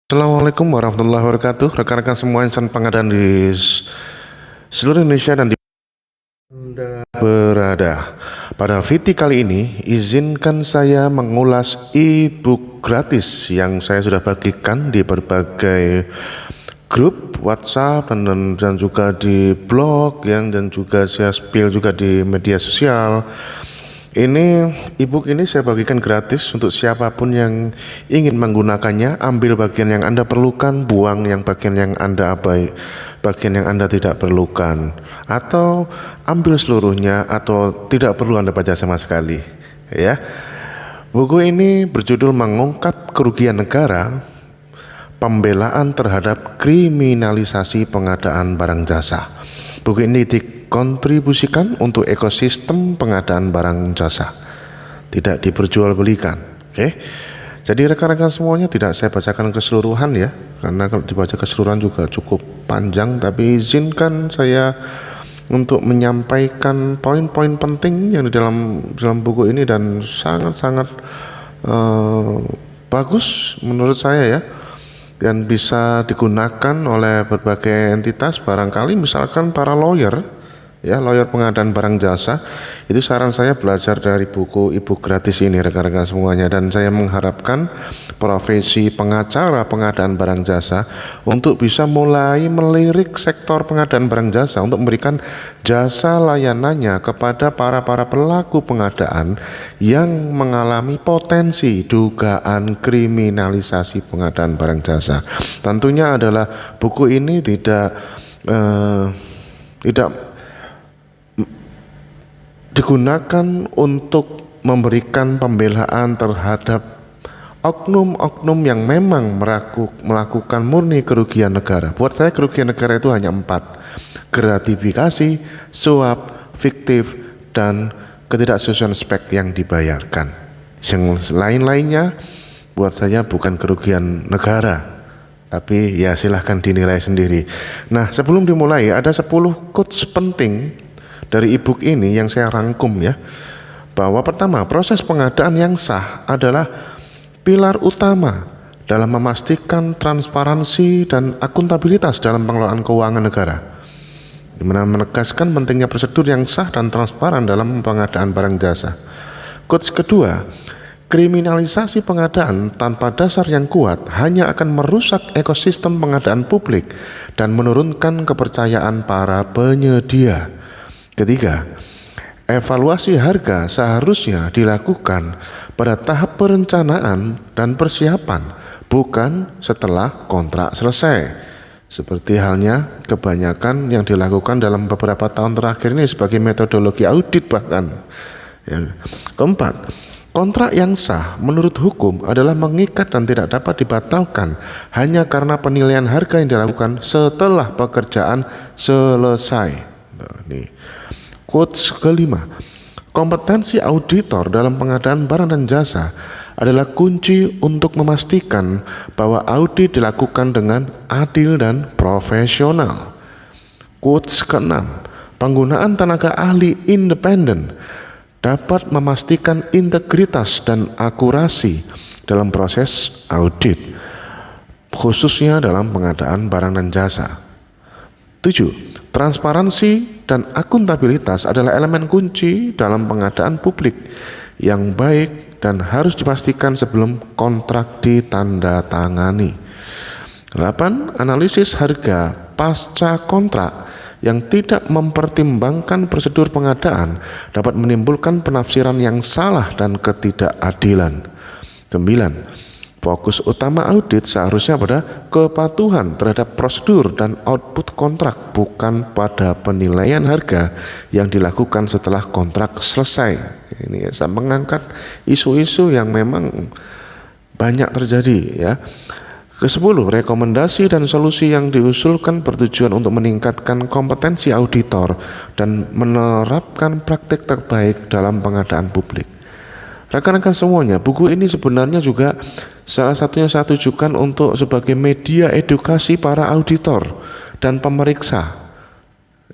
Assalamualaikum warahmatullahi wabarakatuh. Rekan-rekan semua insan pengadaan di seluruh Indonesia dan di Anda berada. Pada video kali ini, izinkan saya mengulas e-book gratis yang saya sudah bagikan di berbagai grup WhatsApp dan juga di blog dan juga saya spill juga di media sosial. Ini e-book ini saya bagikan gratis untuk siapapun yang ingin menggunakannya. Ambil bagian yang Anda perlukan, buang yang bagian yang Anda bagian yang Anda tidak perlukan, atau ambil seluruhnya atau tidak perlu Anda baca sama sekali. Ya, buku ini berjudul Mengungkap Kerugian Negara, Pembelaan Terhadap Kriminalisasi Pengadaan Barang Jasa. Buku ini dikontribusikan untuk ekosistem pengadaan barang jasa, tidak diperjualbelikan. Oke. Jadi rekan-rekan semuanya tidak saya bacakan keseluruhan ya, karena kalau dibaca keseluruhan juga cukup panjang, tapi izinkan saya untuk menyampaikan poin-poin penting yang di dalam buku ini dan sangat-sangat bagus menurut saya ya, dan bisa digunakan oleh berbagai entitas. Barangkali misalkan para lawyer pengadaan barang jasa, itu saran saya belajar dari buku e-book gratis ini rekan-rekan semuanya. Dan saya mengharapkan profesi pengacara pengadaan barang jasa untuk bisa mulai melirik sektor pengadaan barang jasa untuk memberikan jasa layanannya kepada para pelaku pengadaan yang mengalami potensi dugaan kriminalisasi pengadaan barang jasa. Tentunya adalah buku ini tidak digunakan untuk memberikan pembelaan terhadap oknum-oknum yang memang melakukan murni kerugian negara. Buat saya kerugian negara itu hanya 4: gratifikasi, suap, fiktif, dan ketidaksesuaian spek yang dibayarkan. Yang lain-lainnya buat saya bukan kerugian negara, tapi ya silahkan dinilai sendiri. Nah, sebelum dimulai ada 10 quotes penting dari e-book ini yang saya rangkum ya, bahwa pertama, proses pengadaan yang sah adalah pilar utama dalam memastikan transparansi dan akuntabilitas dalam pengelolaan keuangan negara, di mana menegaskan pentingnya prosedur yang sah dan transparan dalam pengadaan barang jasa. Quotes kedua, kriminalisasi pengadaan tanpa dasar yang kuat hanya akan merusak ekosistem pengadaan publik dan menurunkan kepercayaan para penyedia. Ketiga, evaluasi harga seharusnya dilakukan pada tahap perencanaan dan persiapan, bukan setelah kontrak selesai, seperti halnya kebanyakan yang dilakukan dalam beberapa tahun terakhir ini sebagai metodologi audit bahkan. Keempat, kontrak yang sah menurut hukum adalah mengikat dan tidak dapat dibatalkan hanya karena penilaian harga yang dilakukan setelah pekerjaan selesai. Quotes kelima, kompetensi auditor dalam pengadaan barang dan jasa adalah kunci untuk memastikan bahwa audit dilakukan dengan adil dan profesional. Quotes keenam, penggunaan tenaga ahli independen dapat memastikan integritas dan akurasi dalam proses audit, khususnya dalam pengadaan barang dan jasa. 7. Transparansi dan akuntabilitas adalah elemen kunci dalam pengadaan publik yang baik dan harus dipastikan sebelum kontrak ditandatangani. 8. Analisis harga pasca kontrak yang tidak mempertimbangkan prosedur pengadaan dapat menimbulkan penafsiran yang salah dan ketidakadilan. 9. Fokus utama audit seharusnya pada kepatuhan terhadap prosedur dan output kontrak, bukan pada penilaian harga yang dilakukan setelah kontrak selesai. Ini saya mengangkat isu-isu yang memang banyak terjadi ya. Ke-10, rekomendasi dan solusi yang diusulkan bertujuan untuk meningkatkan kompetensi auditor dan menerapkan praktik terbaik dalam pengadaan publik. Rekan-rekan semuanya, buku ini sebenarnya juga salah satunya saya tujukan untuk sebagai media edukasi para auditor dan pemeriksa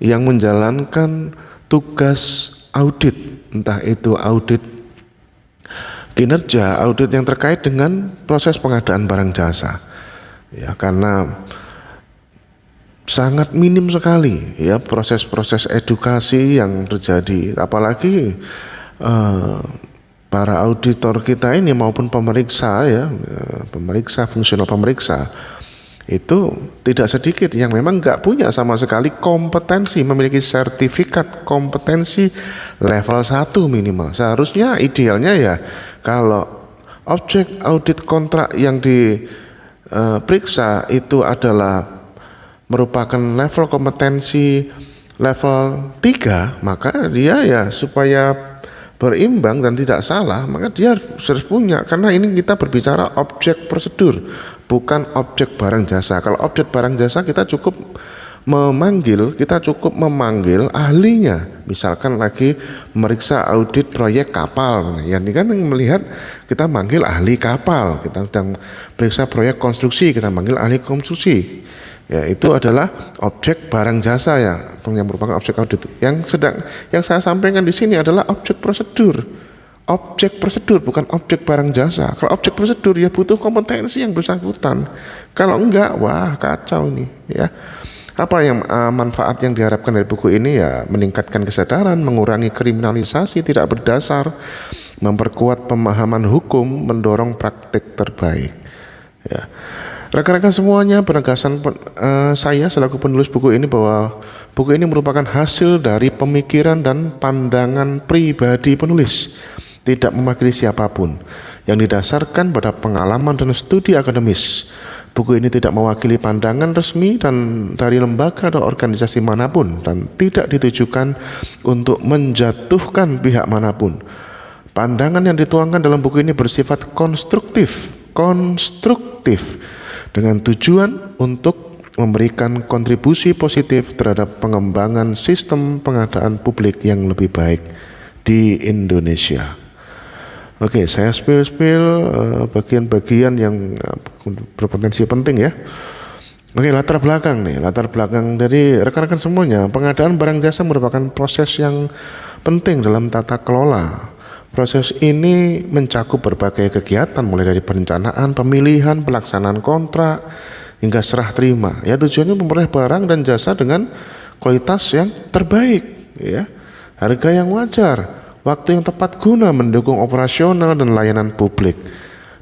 yang menjalankan tugas audit, entah itu audit kinerja, audit yang terkait dengan proses pengadaan barang jasa. ya, karena sangat minim sekali ya proses-proses edukasi yang terjadi, apalagi para auditor kita ini maupun pemeriksa ya, pemeriksa, fungsional pemeriksa itu tidak sedikit yang memang nggak punya sama sekali kompetensi, memiliki sertifikat kompetensi level 1 minimal. Seharusnya idealnya ya kalau objek audit kontrak yang diperiksa itu adalah merupakan level kompetensi level 3, maka dia ya supaya berimbang dan tidak salah, maka dia harus punya, karena ini kita berbicara objek prosedur, bukan objek barang jasa. Kalau objek barang jasa kita cukup memanggil ahlinya, misalkan lagi meriksa audit proyek kapal, ya ini kan melihat kita manggil ahli kapal, kita sedang periksa proyek konstruksi, kita manggil ahli konstruksi. Ya, itu adalah objek barang jasa ya, yang merupakan objek audit. Yang saya sampaikan di sini adalah objek prosedur. Objek prosedur bukan objek barang jasa. Kalau objek prosedur ya butuh kompetensi yang bersangkutan. Kalau enggak, wah kacau ini ya. Apa yang manfaat yang diharapkan dari buku ini ya, meningkatkan kesadaran, mengurangi kriminalisasi tidak berdasar, memperkuat pemahaman hukum, mendorong praktik terbaik. Ya. Rekan-rekan semuanya, penegasan saya selaku penulis buku ini bahwa buku ini merupakan hasil dari pemikiran dan pandangan pribadi penulis, tidak mewakili siapapun, yang didasarkan pada pengalaman dan studi akademis. Buku ini tidak mewakili pandangan resmi dan dari lembaga atau organisasi manapun dan tidak ditujukan untuk menjatuhkan pihak manapun. Pandangan yang dituangkan dalam buku ini bersifat konstruktif dengan tujuan untuk memberikan kontribusi positif terhadap pengembangan sistem pengadaan publik yang lebih baik di Indonesia. Oke, saya spill bagian-bagian yang berpotensi penting ya. Oke, latar belakang dari rekan-rekan semuanya. Pengadaan barang jasa merupakan proses yang penting dalam tata kelola. Proses ini mencakup berbagai kegiatan mulai dari perencanaan, pemilihan, pelaksanaan kontrak hingga serah terima. Ya, tujuannya memperoleh barang dan jasa dengan kualitas yang terbaik, ya, harga yang wajar, waktu yang tepat guna mendukung operasional dan layanan publik.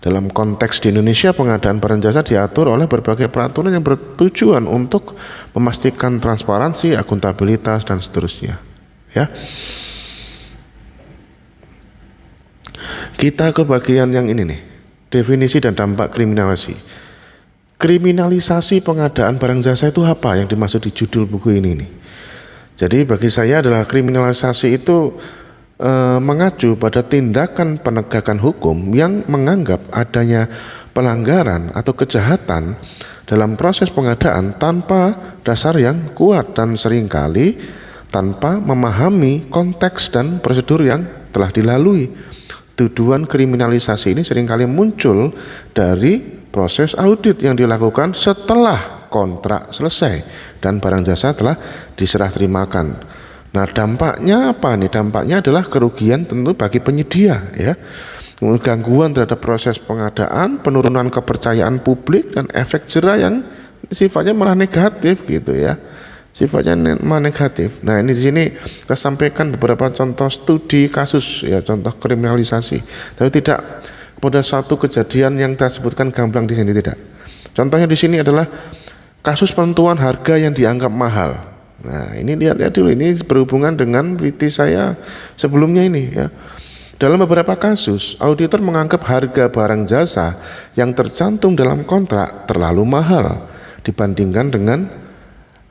Dalam konteks di Indonesia, pengadaan barang jasa diatur oleh berbagai peraturan yang bertujuan untuk memastikan transparansi, akuntabilitas dan seterusnya. Ya. Kita ke bagian yang ini nih, definisi dan dampak kriminalisasi. Kriminalisasi pengadaan barang jasa itu apa yang dimaksud di judul buku ini nih? Jadi bagi saya adalah kriminalisasi itu mengacu pada tindakan penegakan hukum yang menganggap adanya pelanggaran atau kejahatan dalam proses pengadaan tanpa dasar yang kuat dan seringkali tanpa memahami konteks dan prosedur yang telah dilalui. Tuduhan kriminalisasi ini seringkali muncul dari proses audit yang dilakukan setelah kontrak selesai dan barang jasa telah diserah terimakan. Nah, dampaknya apa nih? Dampaknya adalah kerugian tentu bagi penyedia ya. Gangguan terhadap proses pengadaan, penurunan kepercayaan publik dan efek jera yang sifatnya malah negatif gitu ya. Sifatnya negatif. Nah, ini di sini kita sampaikan beberapa contoh studi kasus ya, contoh kriminalisasi. Tapi tidak pada satu kejadian yang kita sebutkan gamblang di sini, tidak. Contohnya di sini adalah kasus penentuan harga yang dianggap mahal. Nah, ini lihat dulu, ini berhubungan dengan witi saya sebelumnya ini ya. Dalam beberapa kasus, auditor menganggap harga barang jasa yang tercantum dalam kontrak terlalu mahal dibandingkan dengan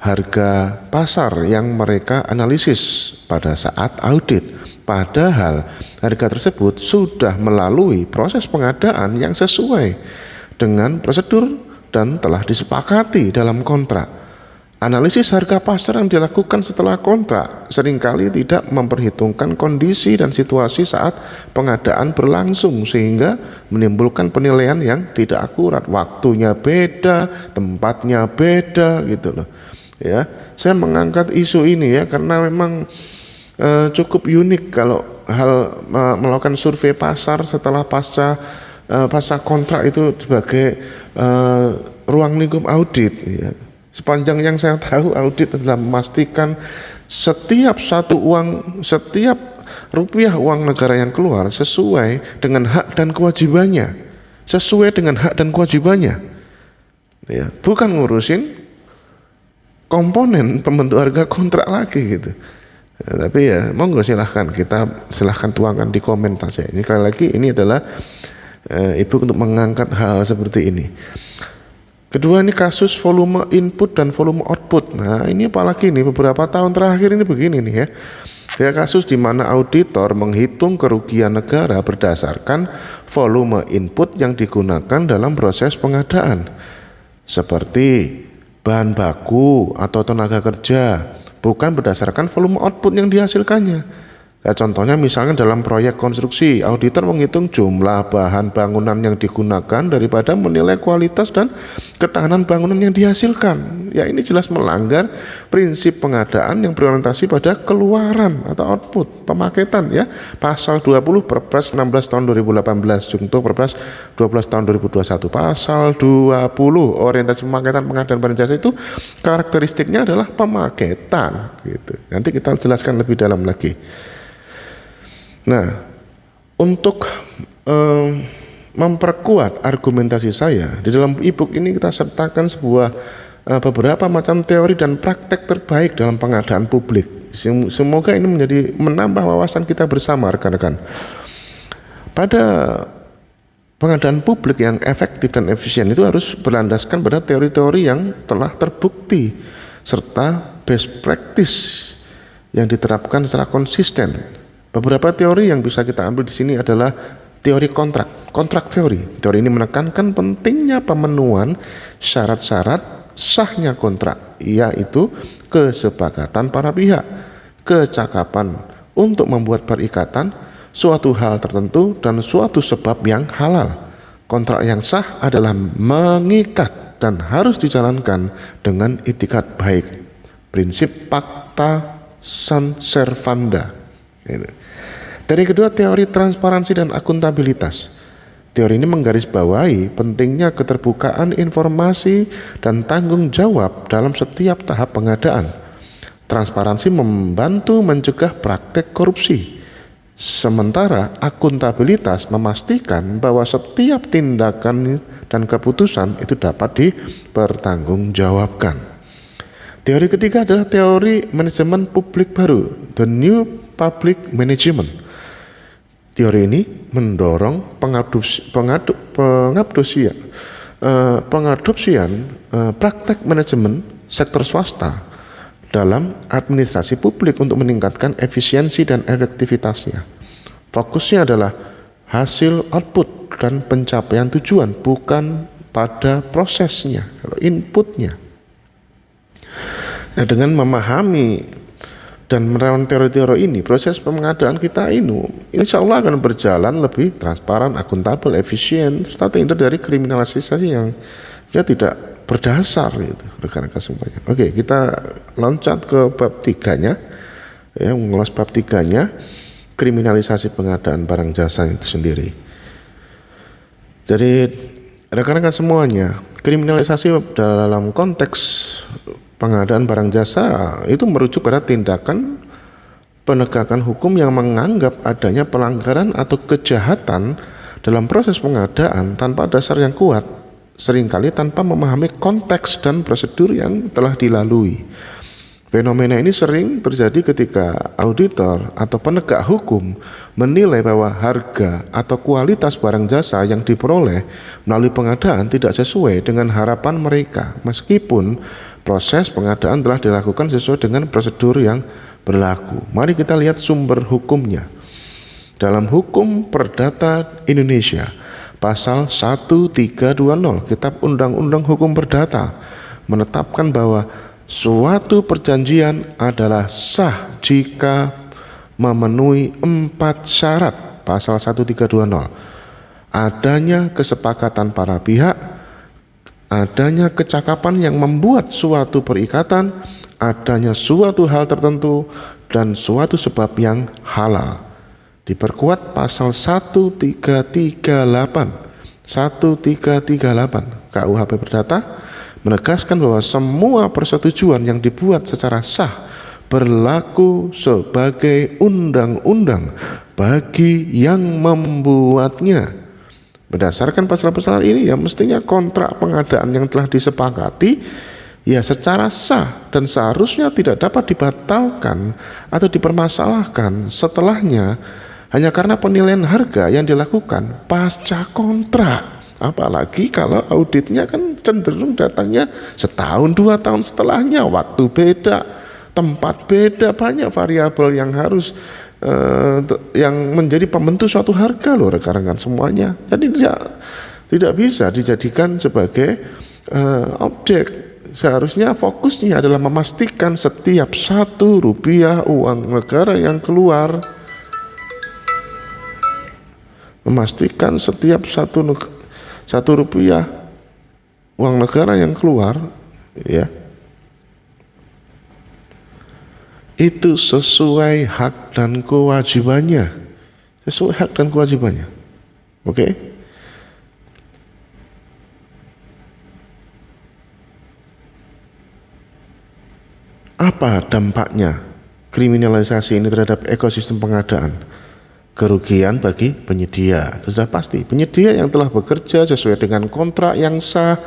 harga pasar yang mereka analisis pada saat audit. Padahal harga tersebut sudah melalui proses pengadaan yang sesuai dengan prosedur dan telah disepakati dalam kontrak. Analisis harga pasar yang dilakukan setelah kontrak seringkali tidak memperhitungkan kondisi dan situasi saat pengadaan berlangsung sehingga menimbulkan penilaian yang tidak akurat. Waktunya beda, tempatnya beda gitu loh. Ya, saya mengangkat isu ini ya karena memang cukup unik kalau melakukan survei pasar setelah pasca kontrak itu sebagai ruang lingkup audit ya. Sepanjang yang saya tahu, audit adalah memastikan setiap rupiah uang negara yang keluar sesuai dengan hak dan kewajibannya. Ya, bukan ngurusin komponen pembentuk harga kontrak lagi gitu. Ya, tapi ya monggo silahkan tuangkan di komentar saya. Ini kali lagi ini adalah Ibu untuk mengangkat hal seperti ini. Kedua, ini kasus volume input dan volume output. Nah ini apalagi nih beberapa tahun terakhir ini begini nih ya. Ya, kasus di mana auditor menghitung kerugian negara berdasarkan volume input yang digunakan dalam proses pengadaan, seperti bahan baku atau tenaga kerja, bukan berdasarkan volume output yang dihasilkannya. Ya, contohnya misalnya dalam proyek konstruksi, auditor menghitung jumlah bahan bangunan yang digunakan daripada menilai kualitas dan ketahanan bangunan yang dihasilkan. Ya, ini jelas melanggar prinsip pengadaan yang berorientasi pada keluaran atau output, pemaketan ya. Pasal 20 Perpres 16 tahun 2018, Junto Perpres 12 tahun 2021. Pasal 20 orientasi pemaketan pengadaan barang jasa itu karakteristiknya adalah pemaketan gitu. Nanti kita jelaskan lebih dalam lagi. Nah, untuk memperkuat argumentasi saya, di dalam e-book ini kita sertakan beberapa macam teori dan praktek terbaik dalam pengadaan publik. Semoga ini menambah wawasan kita bersama rekan-rekan. Pada pengadaan publik yang efektif dan efisien itu harus berlandaskan pada teori-teori yang telah terbukti serta best practice yang diterapkan secara konsisten. Beberapa teori yang bisa kita ambil di sini adalah teori kontrak teori. Teori ini menekankan pentingnya pemenuhan syarat-syarat sahnya kontrak, yaitu kesepakatan para pihak, kecakapan untuk membuat perikatan, suatu hal tertentu, dan suatu sebab yang halal. Kontrak yang sah adalah mengikat dan harus dijalankan dengan itikat baik. Prinsip pacta sunt servanda. Dari kedua, teori transparansi dan akuntabilitas. Teori ini menggarisbawahi pentingnya keterbukaan informasi dan tanggung jawab dalam setiap tahap pengadaan. Transparansi membantu mencegah praktek korupsi, sementara akuntabilitas memastikan bahwa setiap tindakan dan keputusan itu dapat dipertanggungjawabkan. Teori ketiga adalah teori manajemen publik baru, the new public management. Teori ini mendorong pengadopsian praktek manajemen sektor swasta dalam administrasi publik untuk meningkatkan efisiensi dan efektivitasnya. Fokusnya adalah hasil output dan pencapaian tujuan, bukan pada prosesnya atau inputnya. Nah, dengan memahami dan menerapkan teori-teori ini, proses pengadaan kita ini insya Allah akan berjalan lebih transparan, akuntabel, efisien, serta terhindar dari kriminalisasi yang tidak berdasar gitu, rekan-rekan semuanya. Oke, kita loncat ke bab 3-nya, ya, mengulas bab 3-nya, kriminalisasi pengadaan barang jasa itu sendiri. Jadi rekan-rekan semuanya, kriminalisasi dalam konteks pengadaan barang jasa itu merujuk pada tindakan penegakan hukum yang menganggap adanya pelanggaran atau kejahatan dalam proses pengadaan tanpa dasar yang kuat, seringkali tanpa memahami konteks dan prosedur yang telah dilalui. Fenomena ini sering terjadi ketika auditor atau penegak hukum menilai bahwa harga atau kualitas barang jasa yang diperoleh melalui pengadaan tidak sesuai dengan harapan mereka, meskipun proses pengadaan telah dilakukan sesuai dengan prosedur yang berlaku. Mari kita lihat sumber hukumnya. Dalam Hukum Perdata Indonesia, pasal 1320 Kitab Undang-Undang Hukum Perdata menetapkan bahwa suatu perjanjian adalah sah jika memenuhi 4 syarat. Pasal 1320, adanya kesepakatan para pihak, adanya kecakapan yang membuat suatu perikatan, adanya suatu hal tertentu, dan suatu sebab yang halal. Diperkuat pasal 1338, 1338 KUHP Perdata menegaskan bahwa semua persetujuan yang dibuat secara sah berlaku sebagai undang-undang bagi yang membuatnya. Berdasarkan pasal-pasal ini ya mestinya kontrak pengadaan yang telah disepakati ya secara sah dan seharusnya tidak dapat dibatalkan atau dipermasalahkan setelahnya hanya karena penilaian harga yang dilakukan pasca kontrak. Apalagi kalau auditnya kan cenderung datangnya setahun 2 tahun setelahnya, waktu beda, tempat beda, banyak variabel yang harus yang menjadi pembentuk suatu harga loh rekan-rekan semuanya. Jadi tidak bisa dijadikan sebagai objek. Seharusnya fokusnya adalah memastikan setiap Rp1 uang negara yang keluar, memastikan setiap Rp1 uang negara yang keluar ya itu sesuai hak dan kewajibannya, oke? Apa dampaknya kriminalisasi ini terhadap ekosistem pengadaan? Kerugian bagi penyedia, sudah pasti. Penyedia yang telah bekerja sesuai dengan kontrak yang sah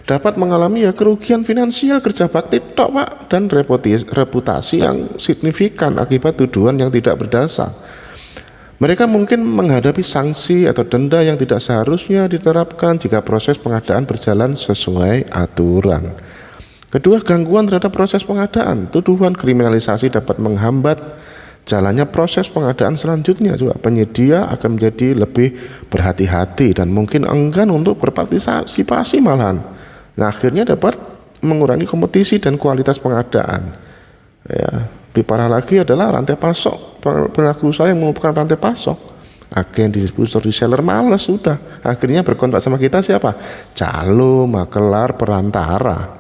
dapat mengalami ya kerugian finansial kerja bakti tok Pak, dan reputasi yang signifikan akibat tuduhan yang tidak berdasar. Mereka mungkin menghadapi sanksi atau denda yang tidak seharusnya diterapkan jika proses pengadaan berjalan sesuai aturan. Kedua, gangguan terhadap proses pengadaan. Tuduhan kriminalisasi dapat menghambat jalannya proses pengadaan selanjutnya. Juga penyedia akan menjadi lebih berhati-hati dan mungkin enggan untuk berpartisipasi malahan. Nah, akhirnya dapat mengurangi kompetisi dan kualitas pengadaan. Ya, lebih parah lagi adalah rantai pasok. Pelaku usaha yang merupakan rantai pasok, agen, distributor, reseller malas sudah. Akhirnya berkontrak sama kita siapa? Calo, makelar, perantara.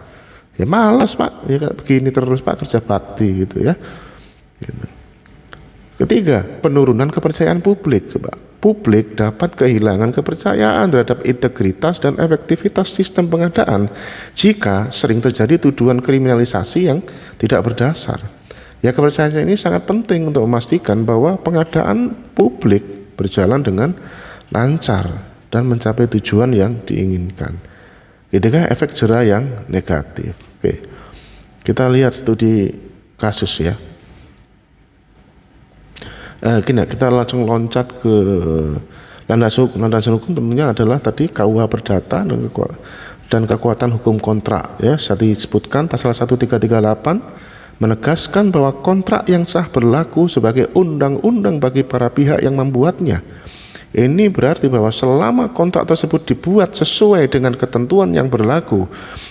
Ya malas Pak, ya begini terus Pak kerja bakti gitu ya. Gitu. Ketiga, penurunan kepercayaan publik. Coba, publik dapat kehilangan kepercayaan terhadap integritas dan efektivitas sistem pengadaan jika sering terjadi tuduhan kriminalisasi yang tidak berdasar. Ya, kepercayaan ini sangat penting untuk memastikan bahwa pengadaan publik berjalan dengan lancar dan mencapai tujuan yang diinginkan. Ketika efek jera yang negatif. Oke, kita lihat studi kasus ya. Kita langsung loncat ke landasan hukum tentunya adalah tadi KUH Perdata dan kekuatan hukum kontrak ya. Tadi disebutkan pasal 1338 menegaskan bahwa kontrak yang sah berlaku sebagai undang-undang bagi para pihak yang membuatnya. Ini berarti bahwa selama kontrak tersebut dibuat sesuai dengan ketentuan yang berlaku,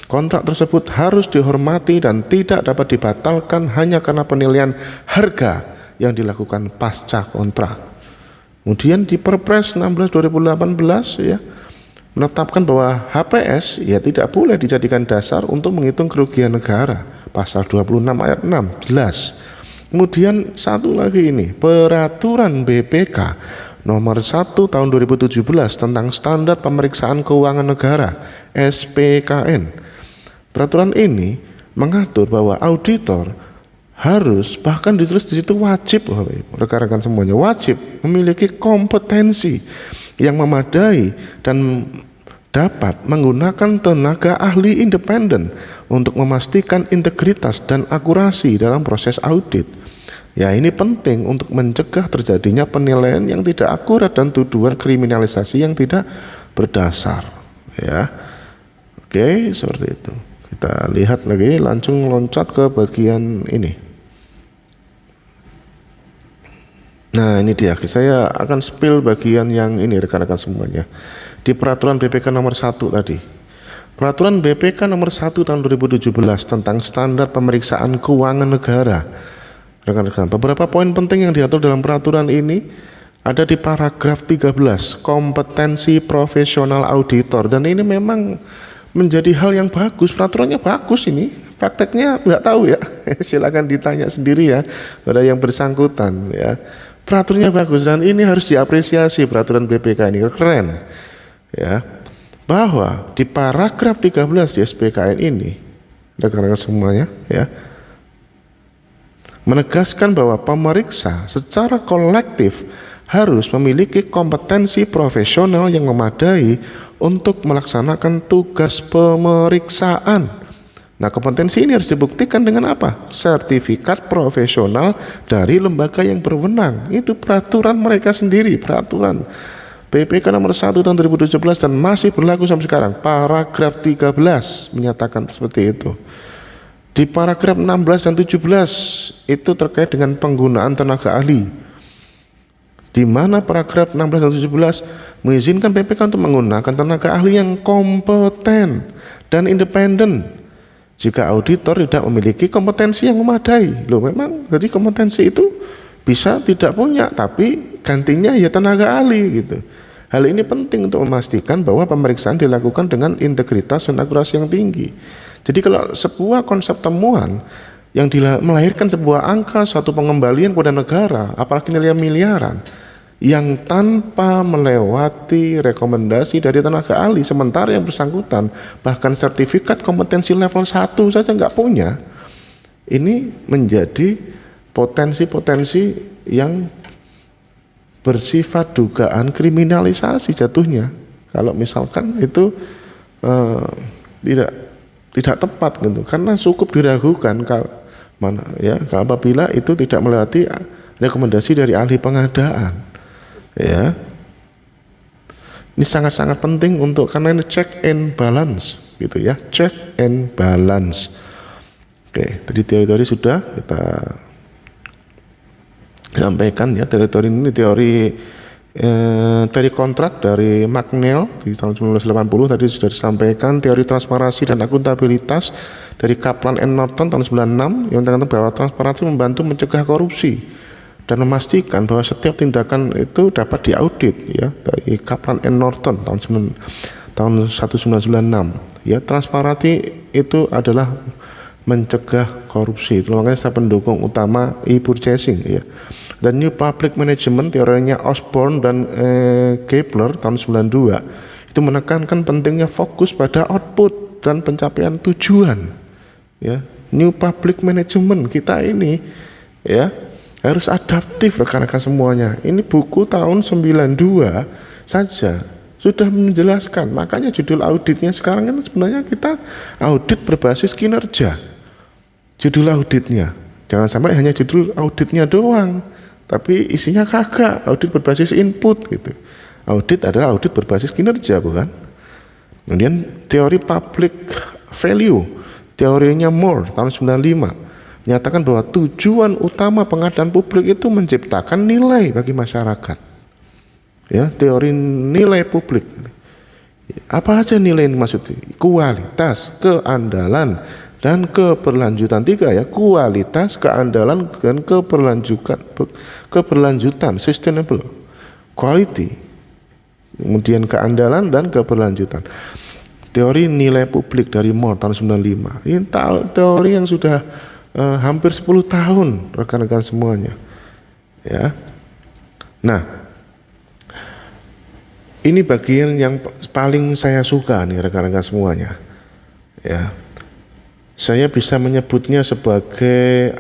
kontrak tersebut harus dihormati dan tidak dapat dibatalkan hanya karena penilaian harga yang dilakukan pasca kontrak. Kemudian di Perpres 16 2018 ya menetapkan bahwa HPS ya tidak boleh dijadikan dasar untuk menghitung kerugian negara. Pasal 26 ayat 6 jelas. Kemudian satu lagi ini, Peraturan BPK Nomor 1 Tahun 2017 tentang Standar Pemeriksaan Keuangan Negara (SPKN). Peraturan ini mengatur bahwa auditor harus, bahkan ditulis di situ wajib, rekan-rekan semuanya wajib memiliki kompetensi yang memadai dan dapat menggunakan tenaga ahli independen untuk memastikan integritas dan akurasi dalam proses audit. Ya, ini penting untuk mencegah terjadinya penilaian yang tidak akurat dan tuduhan kriminalisasi yang tidak berdasar. Ya, oke, seperti itu. Kita lihat lagi, langsung loncat ke bagian ini. Nah, ini dia. Saya akan spill bagian yang ini rekan-rekan semuanya. Di Peraturan BPK nomor 1 tadi. Peraturan BPK nomor 1 tahun 2017 tentang Standar Pemeriksaan Keuangan Negara. Rekan-rekan, beberapa poin penting yang diatur dalam peraturan ini ada di paragraf 13, kompetensi profesional auditor, dan ini memang menjadi hal yang bagus. Peraturannya bagus, ini prakteknya nggak tahu ya. Silakan ditanya sendiri ya pada yang bersangkutan ya. Peraturannya bagus dan ini harus diapresiasi. Peraturan BPK ini keren ya, bahwa di paragraf 13 di SPKN ini, rekan-rekan semuanya, ya, menegaskan bahwa pemeriksa secara kolektif harus memiliki kompetensi profesional yang memadai untuk melaksanakan tugas pemeriksaan. Nah, kompetensi ini harus dibuktikan dengan apa? Sertifikat profesional dari lembaga yang berwenang. Itu peraturan mereka sendiri, peraturan PPK nomor 1 tahun 2017 dan masih berlaku sampai sekarang. Paragraf 13 menyatakan seperti itu. Di paragraf 16 dan 17 itu terkait dengan penggunaan tenaga ahli, di mana paragraf 16 dan 17 mengizinkan PPK untuk menggunakan tenaga ahli yang kompeten dan independen jika auditor tidak memiliki kompetensi yang memadai. Loh, memang jadi kompetensi itu bisa tidak punya, tapi gantinya ya tenaga ahli gitu. Hal ini penting untuk memastikan bahwa pemeriksaan dilakukan dengan integritas dan akurasi yang tinggi. Jadi kalau sebuah konsep temuan yang melahirkan sebuah angka, suatu pengembalian kepada negara, apalagi nilai miliaran, yang tanpa melewati rekomendasi dari tenaga ahli, sementara yang bersangkutan bahkan sertifikat kompetensi level 1 saja nggak punya, ini menjadi potensi-potensi yang bersifat dugaan kriminalisasi jatuhnya. Kalau misalkan itu tidak tepat gitu, karena cukup diragukan apabila itu tidak melewati rekomendasi dari ahli pengadaan. Ya, ini sangat-sangat penting karena ini check and balance gitu ya, check and balance. Oke, tadi teori-teori sudah kita sampaikan ya. Teori ini teori kontrak dari McNeil di tahun 1980 tadi sudah disampaikan. Teori transparansi dan akuntabilitas dari Kaplan and Norton tahun 96 yang mengatakan bahwa transparansi membantu mencegah korupsi dan memastikan bahwa setiap tindakan itu dapat diaudit ya, dari Kaplan and Norton tahun 1996 ya. Transparansi itu adalah mencegah korupsi. Itu makanya saya pendukung utama e-purchasing ya. Dan New Public Management teorinya Osborne dan Gabler tahun 92 itu menekankan pentingnya fokus pada output dan pencapaian tujuan ya. New Public Management kita ini ya harus adaptif rekan-rekan semuanya. Ini buku tahun 92 saja sudah menjelaskan. Makanya judul auditnya sekarang itu sebenarnya kita audit berbasis kinerja. Judul auditnya. Jangan sampai hanya judul auditnya doang, tapi isinya kagak. Audit berbasis input gitu. Audit adalah audit berbasis kinerja, bukan? Kemudian teori public value, teorinya Moore tahun 95 menyatakan bahwa tujuan utama pengadaan publik itu menciptakan nilai bagi masyarakat. Ya, teori nilai publik. Apa aja nilai ini maksudnya? Kualitas, keandalan, dan keberlanjutan. 3 ya, kualitas, keandalan, dan keberlanjutan, sustainable, quality, kemudian keandalan dan keberlanjutan. Teori nilai publik dari Moore tahun 95. Ini teori yang sudah hampir 10 tahun rekan-rekan semuanya ya. Nah, ini bagian yang paling saya suka nih rekan-rekan semuanya ya. Saya bisa menyebutnya sebagai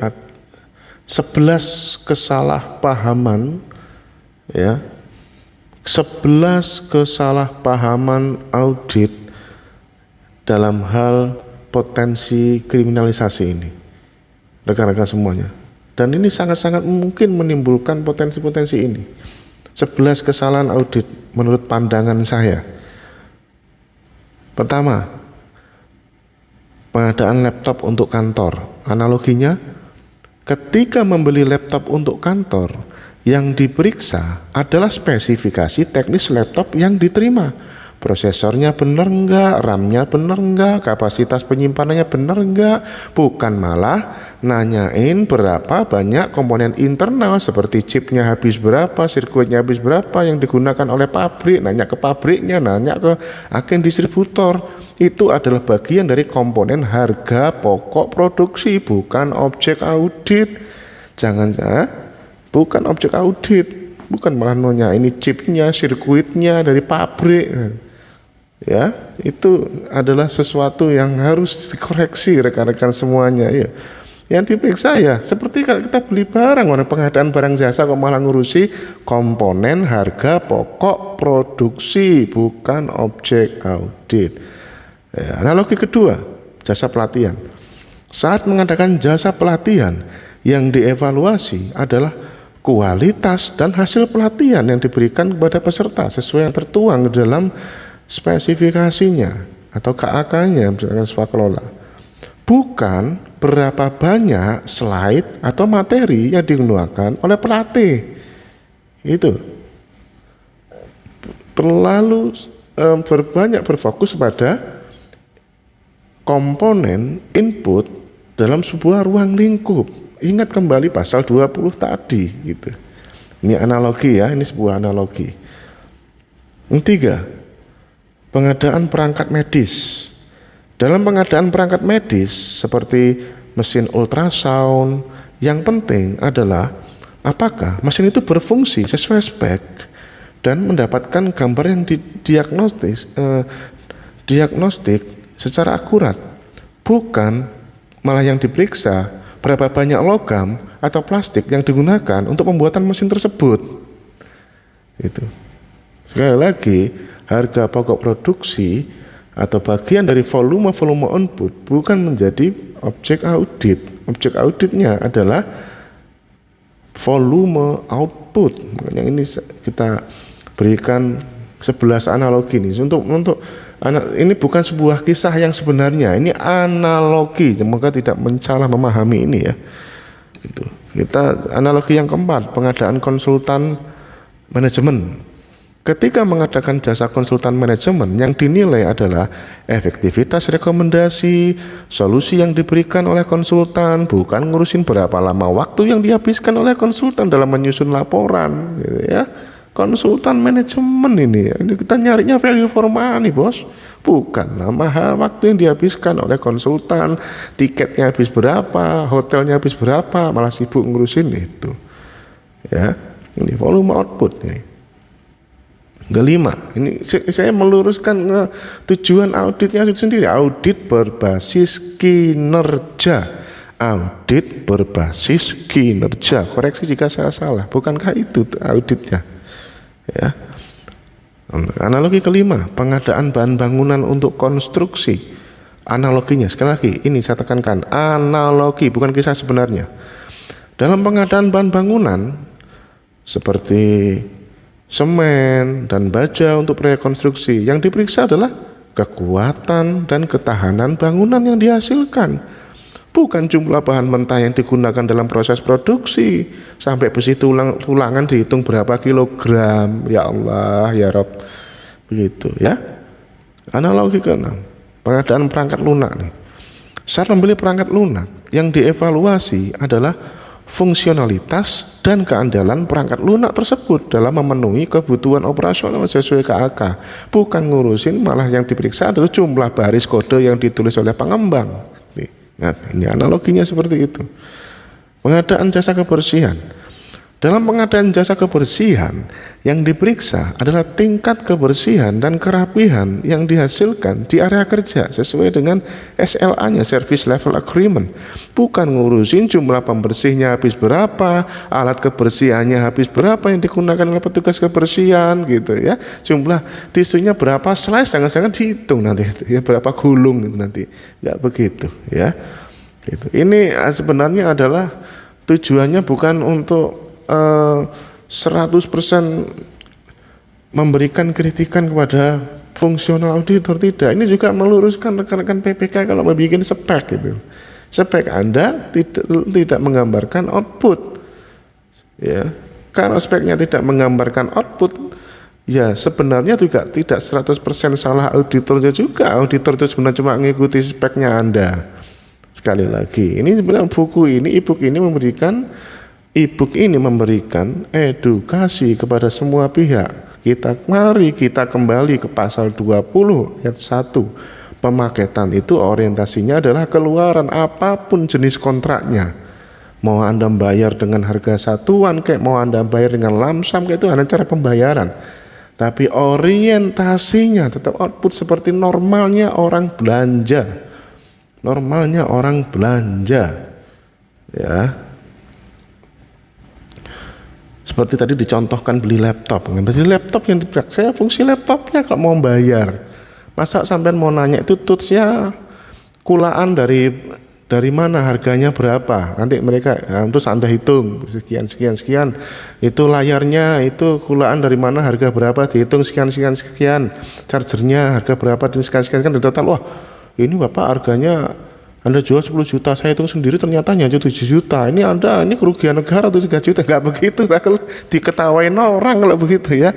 11 kesalahpahaman ya, 11 kesalahpahaman audit dalam hal potensi kriminalisasi ini rekan-rekan semuanya. Dan ini sangat-sangat mungkin menimbulkan potensi-potensi ini. 11 kesalahan audit menurut pandangan saya. Pertama, pengadaan laptop untuk kantor. Analoginya, ketika membeli laptop untuk kantor, yang diperiksa adalah spesifikasi teknis laptop yang diterima. Prosesornya benar enggak, RAM-nya benar enggak, kapasitas penyimpanannya benar enggak, bukan malah nanyain berapa banyak komponen internal seperti chipnya habis berapa, sirkuitnya habis berapa yang digunakan oleh pabrik, nanya ke pabriknya, nanya ke agen distributor. Itu adalah bagian dari komponen harga pokok produksi, bukan objek audit. Bukan objek audit, bukan malah nanya ini chipnya, sirkuitnya dari pabrik. Ya, itu adalah sesuatu yang harus dikoreksi rekan-rekan semuanya ya. Yang diperiksa ya seperti kalau kita beli barang, orang pengadaan barang jasa kok malah ngurusi komponen, harga, pokok, produksi, bukan objek audit. Ya, analogi kedua, jasa pelatihan. Saat mengadakan jasa pelatihan, yang dievaluasi adalah kualitas dan hasil pelatihan yang diberikan kepada peserta sesuai yang tertuang dalam spesifikasinya atau KAK-nya misalkan swaklola. Bukan berapa banyak slide atau materi yang digunakan oleh pelatih. Itu terlalu berbanyak berfokus pada komponen input dalam sebuah ruang lingkup. Ingat kembali pasal 20 tadi gitu. Ini analogi ya, ini sebuah analogi. Yang tiga, pengadaan perangkat medis. Dalam pengadaan perangkat medis seperti mesin ultrasound, yang penting adalah apakah mesin itu berfungsi sesuai spek dan mendapatkan gambar yang diagnostik secara akurat. Bukan malah yang diperiksa berapa banyak logam atau plastik yang digunakan untuk pembuatan mesin tersebut. Itu. Sekali lagi, harga pokok produksi atau bagian dari volume input bukan menjadi objek audit. Objek auditnya adalah volume output. Makanya ini kita berikan 11 analogi nih untuk ini bukan sebuah kisah yang sebenarnya, ini analogi, semoga tidak salah memahami ini ya. Itu. Kita analogi yang keempat, pengadaan konsultan manajemen. Ketika mengadakan jasa konsultan manajemen, yang dinilai adalah efektivitas rekomendasi, solusi yang diberikan oleh konsultan, bukan ngurusin berapa lama waktu yang dihabiskan oleh konsultan dalam menyusun laporan, gitu ya. Konsultan manajemen ini kita nyarinya value for money, bos, bukan mahal waktu yang dihabiskan oleh konsultan, tiketnya habis berapa, hotelnya habis berapa, malah sibuk ngurusin itu ya. Ini volume output nih. Kelima, ini saya meluruskan tujuan auditnya itu sendiri, audit berbasis kinerja. Audit berbasis kinerja. Koreksi jika saya salah, bukankah itu auditnya? Ya. Analogi kelima, pengadaan bahan bangunan untuk konstruksi. Analoginya sekali lagi, ini saya tekankan, analogi bukan kisah sebenarnya. Dalam pengadaan bahan bangunan seperti semen dan baja untuk proyek konstruksi, yang diperiksa adalah kekuatan dan ketahanan bangunan yang dihasilkan, bukan jumlah bahan mentah yang digunakan dalam proses produksi. Sampai besi tulangan dihitung berapa kilogram, ya Allah ya Rob, begitu ya. Analogi ke-6, pengadaan perangkat lunak nih. Saat membeli perangkat lunak, yang dievaluasi adalah fungsionalitas dan keandalan perangkat lunak tersebut dalam memenuhi kebutuhan operasional sesuai KAK. Bukan ngurusin, malah yang diperiksa adalah jumlah baris kode yang ditulis oleh pengembang. Nah, ini analoginya seperti itu. Pengadaan jasa kebersihan. Dalam pengadaan jasa kebersihan, yang diperiksa adalah tingkat kebersihan dan kerapihan yang dihasilkan di area kerja sesuai dengan SLA-nya, Service Level Agreement. Bukan ngurusin jumlah pembersihnya habis berapa, alat kebersihannya habis berapa yang digunakan oleh petugas kebersihan gitu ya. Jumlah tisunya berapa slice, jangan-jangan dihitung nanti ya, berapa gulung gitu nanti. Enggak begitu ya. Gitu. Ini sebenarnya adalah tujuannya bukan untuk 100% memberikan kritikan kepada fungsional auditor, tidak. Ini juga meluruskan rekan-rekan PPK kalau mau bikin spek gitu. Spek Anda tidak menggambarkan output. Ya. Kalau speknya tidak menggambarkan output, ya sebenarnya juga tidak 100% salah auditornya juga. Auditor itu sebenarnya cuma mengikuti speknya Anda. Sekali lagi, ini sebenarnya e-book ini memberikan edukasi kepada semua pihak. Mari kita kembali ke pasal 20 ayat 1. Pemaketan itu orientasinya adalah keluaran apapun jenis kontraknya. Mau Anda bayar dengan harga satuan, kayak mau Anda bayar dengan lamsam, kayak itu hanya cara pembayaran. tapi orientasinya tetap output seperti normalnya orang belanja. Normalnya orang belanja, ya. Seperti tadi dicontohkan beli laptop. Beli laptop yang diberi saya fungsi laptopnya kalau mau bayar. Masa sampean mau nanya itu tools-nya kulaan dari mana, harganya berapa, nanti mereka terus Anda hitung sekian, itu layarnya itu kulaan dari mana, harga berapa, dihitung sekian, chargernya harga berapa, dan sekian kan di total. Wah, ini Bapak harganya Anda jual 10 juta, saya hitung sendiri ternyata hanya 7 juta, ini kerugian negara tuh 3 juta. Nggak begitu lah kalau diketawain orang kalau begitu, ya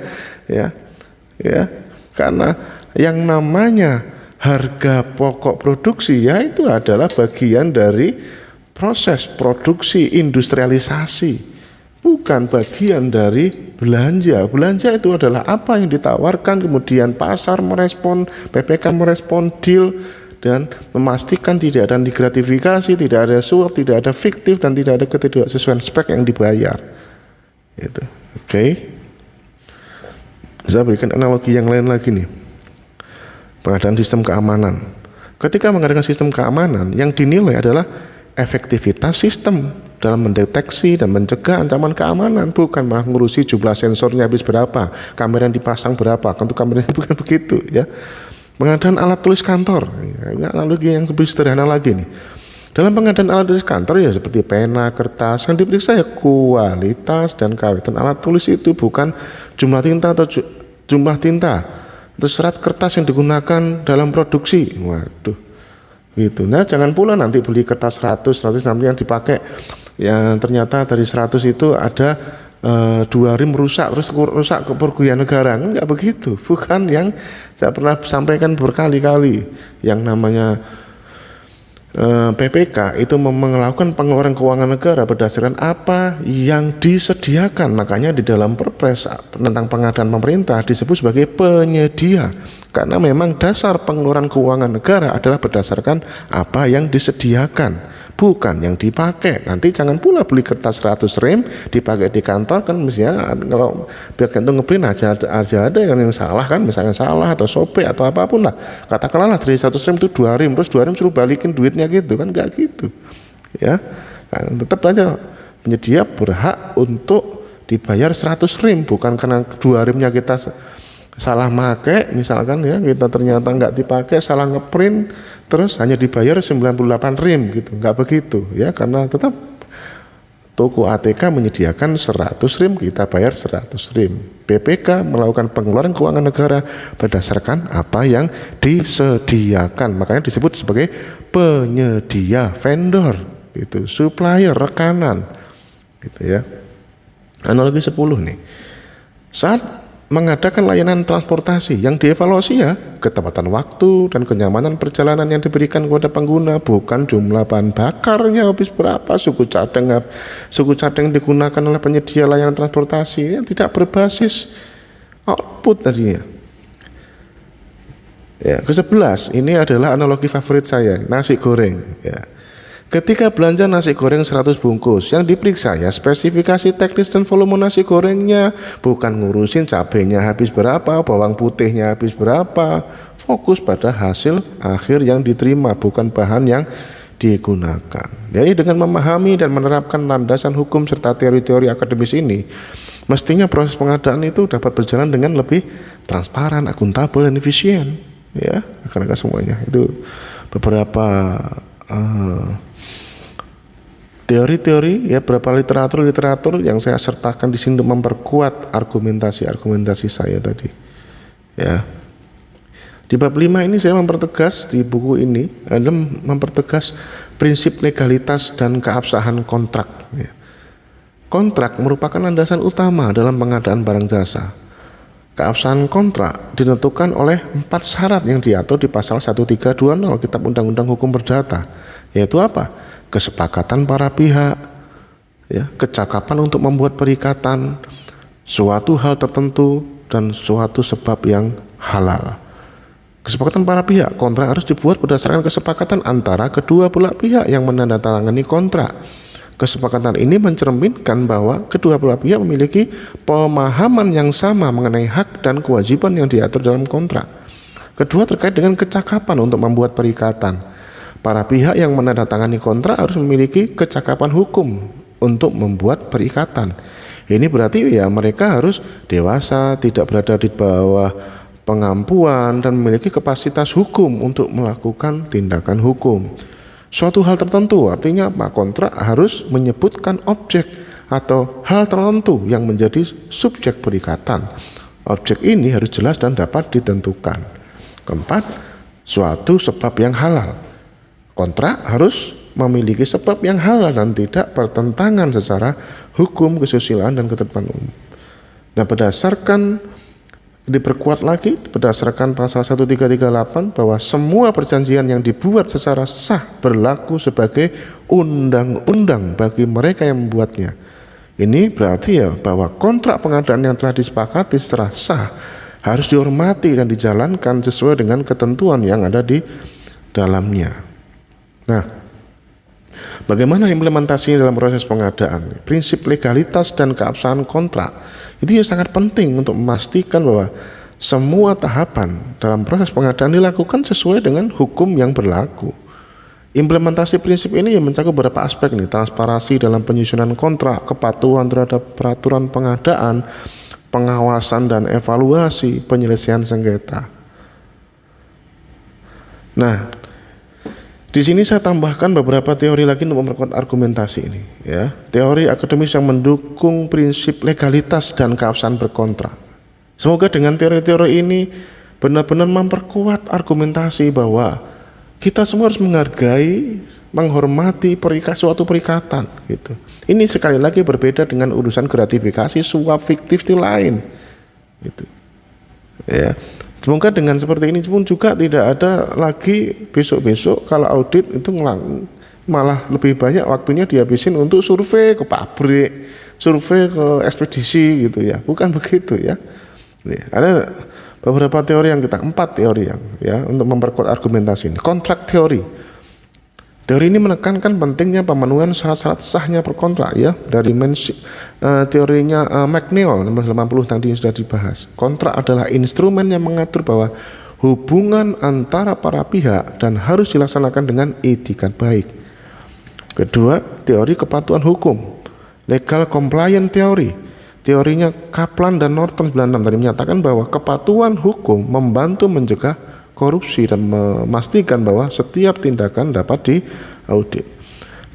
karena yang namanya harga pokok produksi ya itu adalah bagian dari proses produksi industrialisasi, bukan bagian dari belanja. Belanja itu adalah apa yang ditawarkan, kemudian pasar merespon, PPK merespon, deal, dan memastikan tidak ada digratifikasi, tidak ada suap, tidak ada fiktif, dan tidak ada ketidaksesuaian spek yang dibayar. Itu, oke. Saya berikan analogi yang lain lagi nih. Pengadaan sistem keamanan. Ketika mengadakan sistem keamanan, yang dinilai adalah efektivitas sistem dalam mendeteksi dan mencegah ancaman keamanan, bukan malah ngurusi jumlah sensornya habis berapa, kamera yang dipasang berapa, untuk kameranya bukan begitu, ya. Pengadaan alat tulis kantor, ya, analogi yang lebih sederhana lagi nih. Dalam pengadaan alat tulis kantor ya seperti pena, kertas, yang diperiksa ya kualitas dan kawitan alat tulis itu, bukan jumlah tinta atau jumlah tinta. Terus serat kertas yang digunakan dalam produksi, waduh, gitu. Nah, jangan pula nanti beli kertas 100 nanti yang dipakai, yang ternyata dari 100 itu ada 2 rim rusak, terus rusak kerugian negara, enggak begitu. Bukan yang saya pernah sampaikan berkali-kali, yang namanya PPK itu melakukan pengeluaran keuangan negara berdasarkan apa yang disediakan. Makanya di dalam Perpres tentang pengadaan pemerintah disebut sebagai penyedia, karena memang dasar pengeluaran keuangan negara adalah berdasarkan apa yang disediakan, bukan yang dipakai. Nanti jangan pula beli kertas 100 rem dipakai di kantor, kan mestinya kalau bagian itu ngeprint aja ada yang salah kan, misalnya salah atau sobek atau apapun lah, katakanlah dari 100 rem itu 2 rem, terus 2 rem suruh balikin duitnya gitu kan, enggak gitu, ya. Nah, tetap aja penyedia berhak untuk dibayar 100 rem, bukan karena 2 remnya kita salah make, misalkan ya, kita ternyata nggak dipakai, salah ngeprint, terus hanya dibayar 98 rem gitu, nggak begitu, ya. Karena tetap toko ATK menyediakan 100 rem, kita bayar 100 rem. BPK melakukan pengeluaran keuangan negara berdasarkan apa yang disediakan, makanya disebut sebagai penyedia, vendor, itu supplier, rekanan, gitu ya. Analogi 10 nih, saat mengadakan layanan transportasi yang dievaluasi ya ketepatan waktu dan kenyamanan perjalanan yang diberikan kepada pengguna, bukan jumlah bahan bakarnya habis berapa, suku cadang digunakan oleh penyedia layanan transportasi yang tidak berbasis output tadinya. Ya, ke-11 ini adalah analogi favorit saya, nasi goreng, ya. Ketika belanja nasi goreng 100 bungkus, yang diperiksa ya spesifikasi teknis dan volume nasi gorengnya, bukan ngurusin cabenya habis berapa, bawang putihnya habis berapa. Fokus pada hasil akhir yang diterima, bukan bahan yang digunakan. Jadi dengan memahami dan menerapkan landasan hukum serta teori-teori akademis ini, mestinya proses pengadaan itu dapat berjalan dengan lebih transparan, akuntabel, dan efisien, ya. Karena semuanya itu beberapa teori-teori, ya, beberapa literatur yang saya sertakan di sini untuk memperkuat argumentasi saya tadi, ya. Di bab 5 ini saya mempertegas, di buku ini adalah mempertegas prinsip legalitas dan keabsahan kontrak, ya. Kontrak merupakan landasan utama dalam pengadaan barang jasa. Keabsahan kontrak ditentukan oleh 4 syarat yang diatur di pasal 1320 Kitab Undang-Undang Hukum Perdata, yaitu apa? Kesepakatan para pihak, ya, kecakapan untuk membuat perikatan, suatu hal tertentu, dan suatu sebab yang halal. Kesepakatan para pihak, kontrak harus dibuat berdasarkan kesepakatan antara kedua belah pihak yang menandatangani kontrak. Kesepakatan ini mencerminkan bahwa kedua belah pihak memiliki pemahaman yang sama mengenai hak dan kewajiban yang diatur dalam kontrak. Kedua, terkait dengan kecakapan untuk membuat perikatan. Para pihak yang menandatangani kontrak harus memiliki kecakapan hukum untuk membuat perikatan. Ini berarti ya mereka harus dewasa, tidak berada di bawah pengampuan, dan memiliki kapasitas hukum untuk melakukan tindakan hukum. Suatu hal tertentu artinya apa? Kontrak harus menyebutkan objek atau hal tertentu yang menjadi subjek perikatan. Objek ini harus jelas dan dapat ditentukan. Keempat, suatu sebab yang halal. Kontrak harus memiliki sebab yang halal dan tidak bertentangan secara hukum, kesusilaan, dan ketertiban umum. Nah, diperkuat lagi berdasarkan pasal 1338 bahwa semua perjanjian yang dibuat secara sah berlaku sebagai undang-undang bagi mereka yang membuatnya. Ini berarti ya bahwa kontrak pengadaan yang telah disepakati secara sah harus dihormati dan dijalankan sesuai dengan ketentuan yang ada di dalamnya. Nah, bagaimana implementasinya dalam proses pengadaan? Prinsip legalitas dan keabsahan kontrak itu ya sangat penting untuk memastikan bahwa semua tahapan dalam proses pengadaan dilakukan sesuai dengan hukum yang berlaku. Implementasi prinsip ini yang mencakup beberapa aspek nih: transparansi dalam penyusunan kontrak, kepatuhan terhadap peraturan pengadaan, pengawasan dan evaluasi, penyelesaian sengketa. Nah, di sini saya tambahkan beberapa teori lagi untuk memperkuat argumentasi ini, ya. Teori akademis yang mendukung prinsip legalitas dan keabsahan berkontrak. Semoga dengan teori-teori ini benar-benar memperkuat argumentasi bahwa kita semua harus menghargai, menghormati suatu perikatan, gitu. Ini sekali lagi berbeda dengan urusan gratifikasi, suap fiktif itu lain, gitu. Ya. Semoga dengan seperti ini pun juga tidak ada lagi besok-besok kalau audit itu malah lebih banyak waktunya dihabisin untuk survei ke pabrik, survei ke ekspedisi, gitu ya. Bukan begitu ya. Ada beberapa teori yang 4 teori yang ya untuk memperkuat argumentasi ini. Kontrak teori. Teori ini menekankan pentingnya pemenuhan syarat-syarat sahnya perkontrak, ya, dari teorinya McNeil 1980 tadi yang sudah dibahas. Kontrak adalah instrumen yang mengatur bahwa hubungan antara para pihak dan harus dilaksanakan dengan etikat baik. Kedua, teori kepatuhan hukum, legal compliance theory. Teorinya Kaplan dan Norton 96 tadi menyatakan bahwa kepatuhan hukum membantu mencegah korupsi dan memastikan bahwa setiap tindakan dapat diaudit.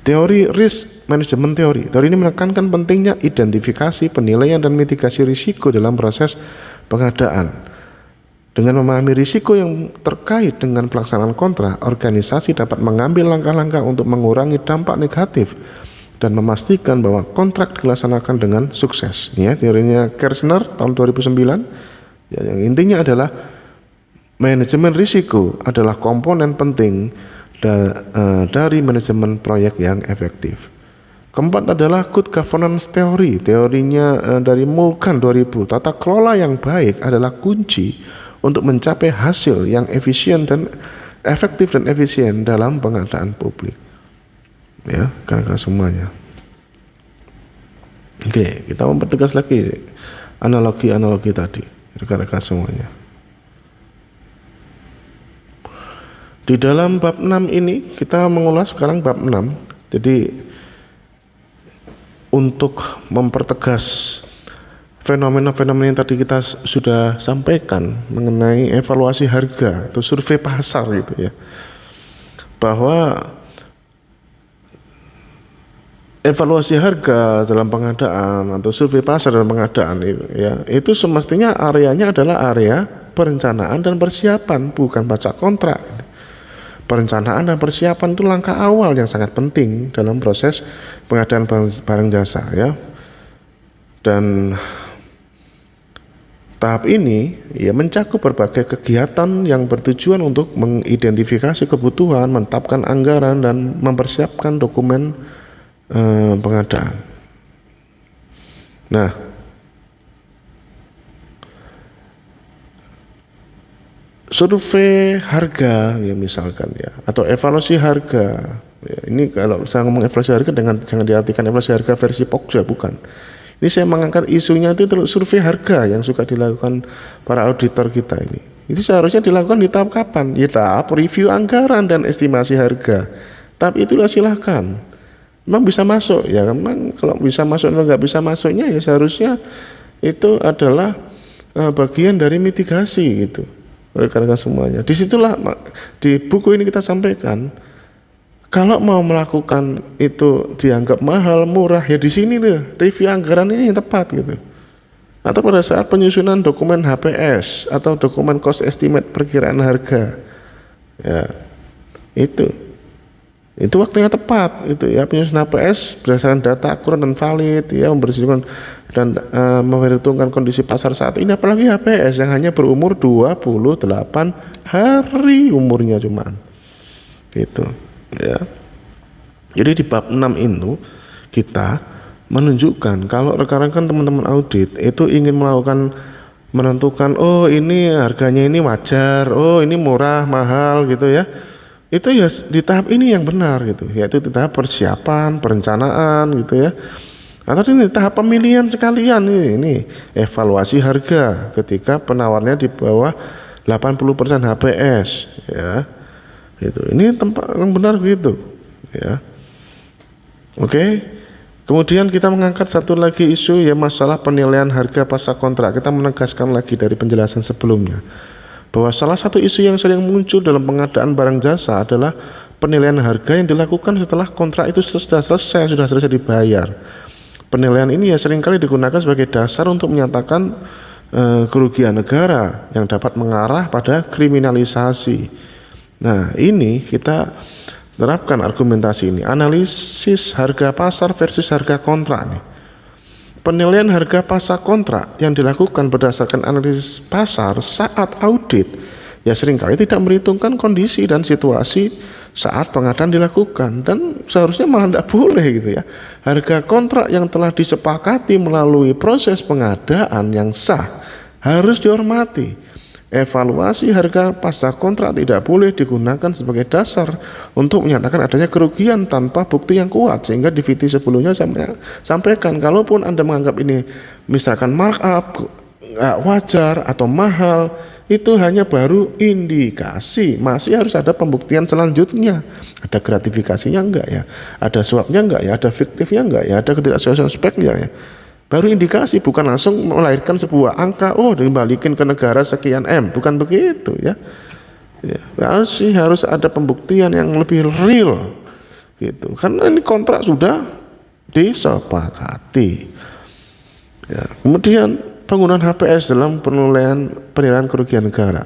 Teori risk management teori. Teori ini menekankan pentingnya identifikasi, penilaian, dan mitigasi risiko dalam proses pengadaan. Dengan memahami risiko yang terkait dengan pelaksanaan kontrak, organisasi dapat mengambil langkah-langkah untuk mengurangi dampak negatif dan memastikan bahwa kontrak dilaksanakan dengan sukses. Ya, teorinya Kersner tahun 2009. Ya, yang intinya adalah manajemen risiko adalah komponen penting dari manajemen proyek yang efektif. Keempat adalah good governance theory. Teorinya dari Mulkan 2000. Tata kelola yang baik adalah kunci untuk mencapai hasil yang efisien dan efektif dan efisien dalam pengadaan publik. Ya, karena semuanya. Oke, kita mempertegas lagi analogi-analogi tadi, rekan-rekan semuanya. Di dalam bab 6 ini kita mengulas sekarang bab 6. Jadi untuk mempertegas fenomena-fenomena yang tadi kita sudah sampaikan mengenai evaluasi harga atau survei pasar gitu ya. Bahwa evaluasi harga dalam pengadaan atau survei pasar dalam pengadaan itu ya, itu semestinya areanya adalah area perencanaan dan persiapan, bukan baca kontrak. Perencanaan dan persiapan itu langkah awal yang sangat penting dalam proses pengadaan barang jasa, ya. Dan tahap ini ya mencakup berbagai kegiatan yang bertujuan untuk mengidentifikasi kebutuhan, menetapkan anggaran, dan mempersiapkan dokumen pengadaan. Nah, survei harga ya misalkan ya, atau evaluasi harga Ya, ini kalau saya ngomong inflasi harga jangan diartikan inflasi harga versi Pokja, bukan. Ini saya mengangkat isunya itu terus survei harga yang suka dilakukan para auditor kita ini. Itu seharusnya dilakukan di tahap kapan? Ya tahap review anggaran dan estimasi harga. Tahap itulah silahkan. Memang bisa masuk ya, memang kalau bisa masuk atau nggak bisa masuknya ya seharusnya itu adalah bagian dari mitigasi gitu. Rekan-rekan semuanya. Disitulah di buku ini kita sampaikan. Kalau mau melakukan itu dianggap mahal, murah, ya di sini deh review anggaran ini yang tepat gitu. Atau pada saat penyusunan dokumen HPS atau dokumen cost estimate perkiraan harga, ya itu waktunya tepat itu ya, penyusunan HPS berdasarkan data akurat dan valid ya, membersihkan dan memperhitungkan kondisi pasar saat ini, apalagi HPS yang hanya berumur 28 hari umurnya cuman gitu. Ya. Jadi di bab 6 itu kita menunjukkan kalau rekan-rekan teman-teman audit itu ingin menentukan oh ini harganya ini wajar, oh ini murah, mahal gitu ya. Itu ya di tahap ini yang benar gitu, yaitu di tahap persiapan, perencanaan gitu ya. Atau ini tahap pemilihan sekalian ini evaluasi harga ketika penawarnya di bawah 80% HPS ya. Gitu. Ini tempat yang benar gitu ya. Oke. Kemudian kita mengangkat satu lagi isu ya, masalah penilaian harga pasca kontrak. Kita menegaskan lagi dari penjelasan sebelumnya bahwa salah satu isu yang sering muncul dalam pengadaan barang jasa adalah penilaian harga yang dilakukan setelah kontrak itu sudah selesai dibayar. Penilaian ini ya seringkali digunakan sebagai dasar untuk menyatakan kerugian negara yang dapat mengarah pada kriminalisasi. Nah ini kita terapkan argumentasi ini, analisis harga pasar versus harga kontrak nih. Penilaian harga pasar kontrak yang dilakukan berdasarkan analisis pasar saat audit ya seringkali tidak memperhitungkan kondisi dan situasi saat pengadaan dilakukan, dan seharusnya malah tidak boleh gitu ya. Harga kontrak yang telah disepakati melalui proses pengadaan yang sah harus dihormati. Evaluasi harga pasca kontrak tidak boleh digunakan sebagai dasar untuk menyatakan adanya kerugian tanpa bukti yang kuat, sehingga di VT sebelumnya sampaikan kalaupun Anda menganggap ini misalkan markup nggak wajar atau mahal, itu hanya baru indikasi, masih harus ada pembuktian selanjutnya. Ada gratifikasinya enggak ya, ada suapnya enggak ya, ada fiktifnya enggak ya, ada ketidaksesuaian spek enggak ya. Baru indikasi, bukan langsung melahirkan sebuah angka, oh dibalikin ke negara sekian M, bukan begitu ya. Harus ada pembuktian yang lebih real gitu, karena ini kontrak sudah disepakati ya. Kemudian penggunaan HPS dalam penilaian kerugian negara.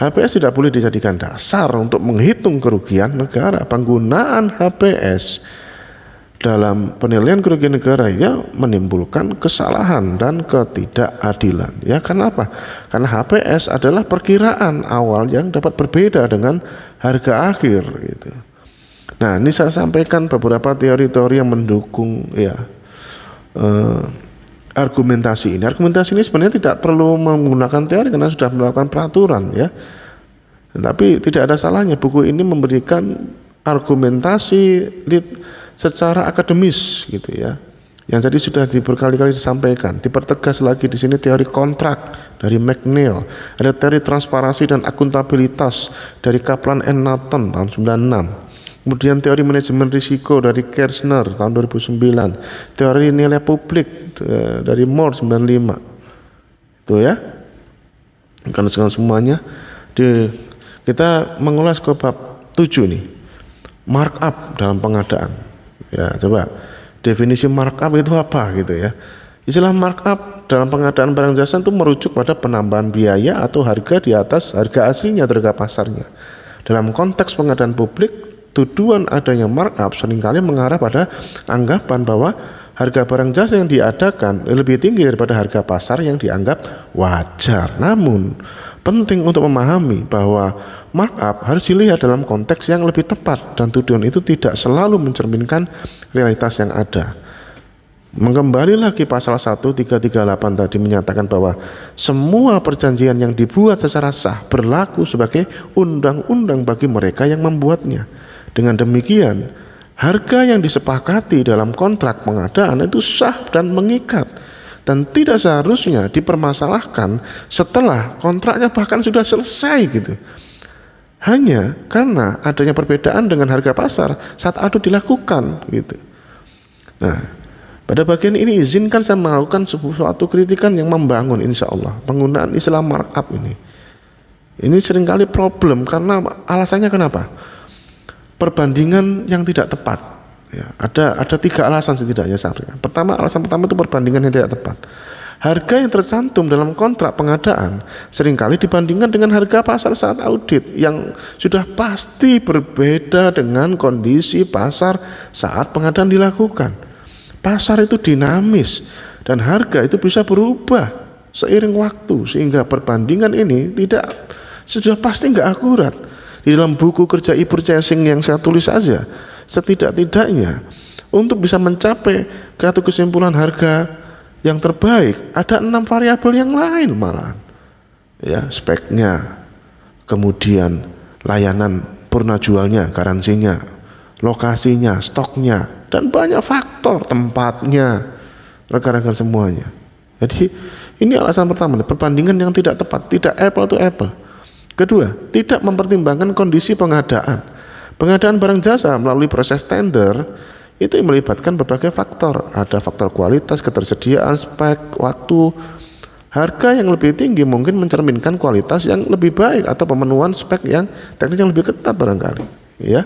HPS tidak boleh dijadikan dasar untuk menghitung kerugian negara. Penggunaan HPS dalam penilaian kerugian negara ya menimbulkan kesalahan dan ketidakadilan ya. Kenapa? Karena HPS adalah perkiraan awal yang dapat berbeda dengan harga akhir gitu. Nah ini saya sampaikan beberapa teori-teori yang mendukung ya argumentasi ini. Argumentasi ini sebenarnya tidak perlu menggunakan teori karena sudah melakukan peraturan ya. Tapi tidak ada salahnya buku ini memberikan argumentasi secara akademis gitu ya, yang tadi sudah berkali-kali disampaikan. Dipertegas lagi di sini teori kontrak dari McNeil, ada teori transparansi dan akuntabilitas dari Kaplan and Nathan tahun 96, kemudian teori manajemen risiko dari Kersner tahun 2009, teori nilai publik dari Moore 95 itu ya. Karena semuanya kita mengulas ke bab 7 nih, markup dalam pengadaan. Ya, coba definisi markup itu apa gitu ya. Istilah markup dalam pengadaan barang jasa itu merujuk pada penambahan biaya atau harga di atas harga aslinya atau harga pasarnya. Dalam konteks pengadaan publik, tuduhan adanya markup seringkali mengarah pada anggapan bahwa harga barang jasa yang diadakan lebih tinggi daripada harga pasar yang dianggap wajar. Namun penting untuk memahami bahwa markup harus dilihat dalam konteks yang lebih tepat, dan tuduhan itu tidak selalu mencerminkan realitas yang ada. Kembali lagi pasal 1338 tadi menyatakan bahwa semua perjanjian yang dibuat secara sah berlaku sebagai undang-undang bagi mereka yang membuatnya. Dengan demikian, harga yang disepakati dalam kontrak pengadaan itu sah dan mengikat dan tidak seharusnya dipermasalahkan setelah kontraknya bahkan sudah selesai gitu. Hanya karena adanya perbedaan dengan harga pasar saat audit dilakukan gitu. Nah, pada bagian ini izinkan saya melakukan suatu kritikan yang membangun, insya Allah. Penggunaan istilah markup ini seringkali problem karena alasannya kenapa? Perbandingan yang tidak tepat. Ya, ada 3 alasan setidaknya. Alasan pertama itu perbandingan yang tidak tepat. Harga yang tercantum dalam kontrak pengadaan seringkali dibandingkan dengan harga pasar saat audit yang sudah pasti berbeda dengan kondisi pasar saat pengadaan dilakukan. Pasar itu dinamis dan harga itu bisa berubah seiring waktu, sehingga perbandingan ini sudah pasti nggak akurat. Di dalam buku kerja e-purchasing yang saya tulis saja, setidak-tidaknya untuk bisa mencapai satu kesimpulan harga yang terbaik ada 6 variabel yang lain malahan. Ya, speknya, kemudian layanan purna jualnya, garansinya, lokasinya, stoknya, dan banyak faktor, tempatnya, rekan-rekan semuanya. Jadi ini alasan pertama, perbandingan yang tidak tepat, tidak apple to apple. Kedua, tidak mempertimbangkan kondisi pengadaan. Pengadaan barang jasa melalui proses tender itu melibatkan berbagai faktor. Ada faktor kualitas, ketersediaan, spek, waktu. Harga yang lebih tinggi mungkin mencerminkan kualitas yang lebih baik atau pemenuhan spek yang teknis yang lebih ketat barangkali. Ya.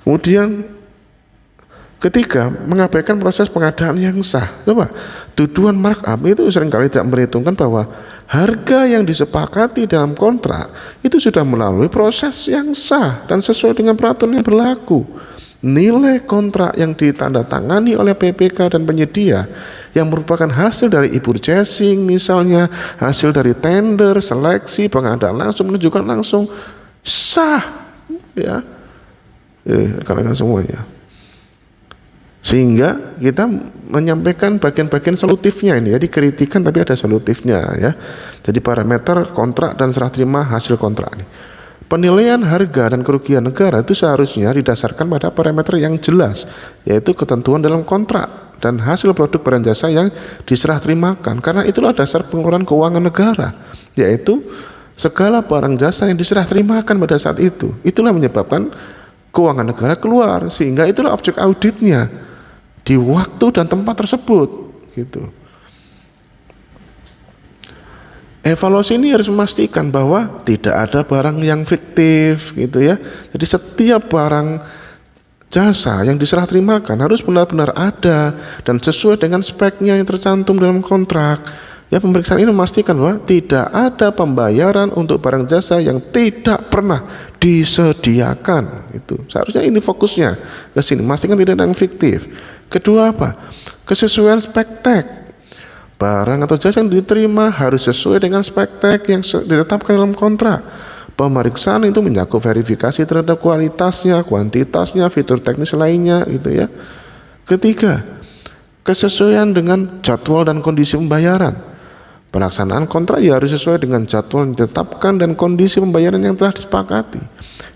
Kemudian ketiga, mengabaikan proses pengadaan yang sah. Coba, tuduhan markup itu seringkali tidak memperhitungkan bahwa harga yang disepakati dalam kontrak itu sudah melalui proses yang sah dan sesuai dengan peraturan yang berlaku. Nilai kontrak yang ditandatangani oleh PPK dan penyedia yang merupakan hasil dari e-purchasing misalnya, hasil dari tender, seleksi, pengadaan langsung, menunjukkan langsung sah, ya, karena semuanya. Sehingga kita menyampaikan bagian-bagian solutifnya ini, jadi kritikan tapi ada solutifnya ya. Jadi parameter kontrak dan serah terima hasil kontrak ini. Penilaian harga dan kerugian negara itu seharusnya didasarkan pada parameter yang jelas, yaitu ketentuan dalam kontrak dan hasil produk barang jasa yang diserah terimakan, karena itulah dasar pengeluaran keuangan negara, yaitu segala barang jasa yang diserah terimakan pada saat itu. Itulah menyebabkan keuangan negara keluar, sehingga itulah objek auditnya di waktu dan tempat tersebut gitu. Evaluasi ini harus memastikan bahwa tidak ada barang yang fiktif gitu ya. Jadi setiap barang jasa yang diserah terimakan harus benar-benar ada dan sesuai dengan speknya yang tercantum dalam kontrak. Ya, pemeriksaan ini memastikan bahwa tidak ada pembayaran untuk barang jasa yang tidak pernah disediakan. Itu seharusnya ini fokusnya ke sini, memastikan tidak ada yang fiktif. Kedua apa? Kesesuaian spek tek. Barang atau jasa yang diterima harus sesuai dengan spek tek yang ditetapkan dalam kontrak. Pemeriksaan itu mencakup verifikasi terhadap kualitasnya, kuantitasnya, fitur teknis lainnya gitu ya. Ketiga, kesesuaian dengan jadwal dan kondisi pembayaran. Pelaksanaan kontrak ya harus sesuai dengan jadwal yang ditetapkan dan kondisi pembayaran yang telah disepakati.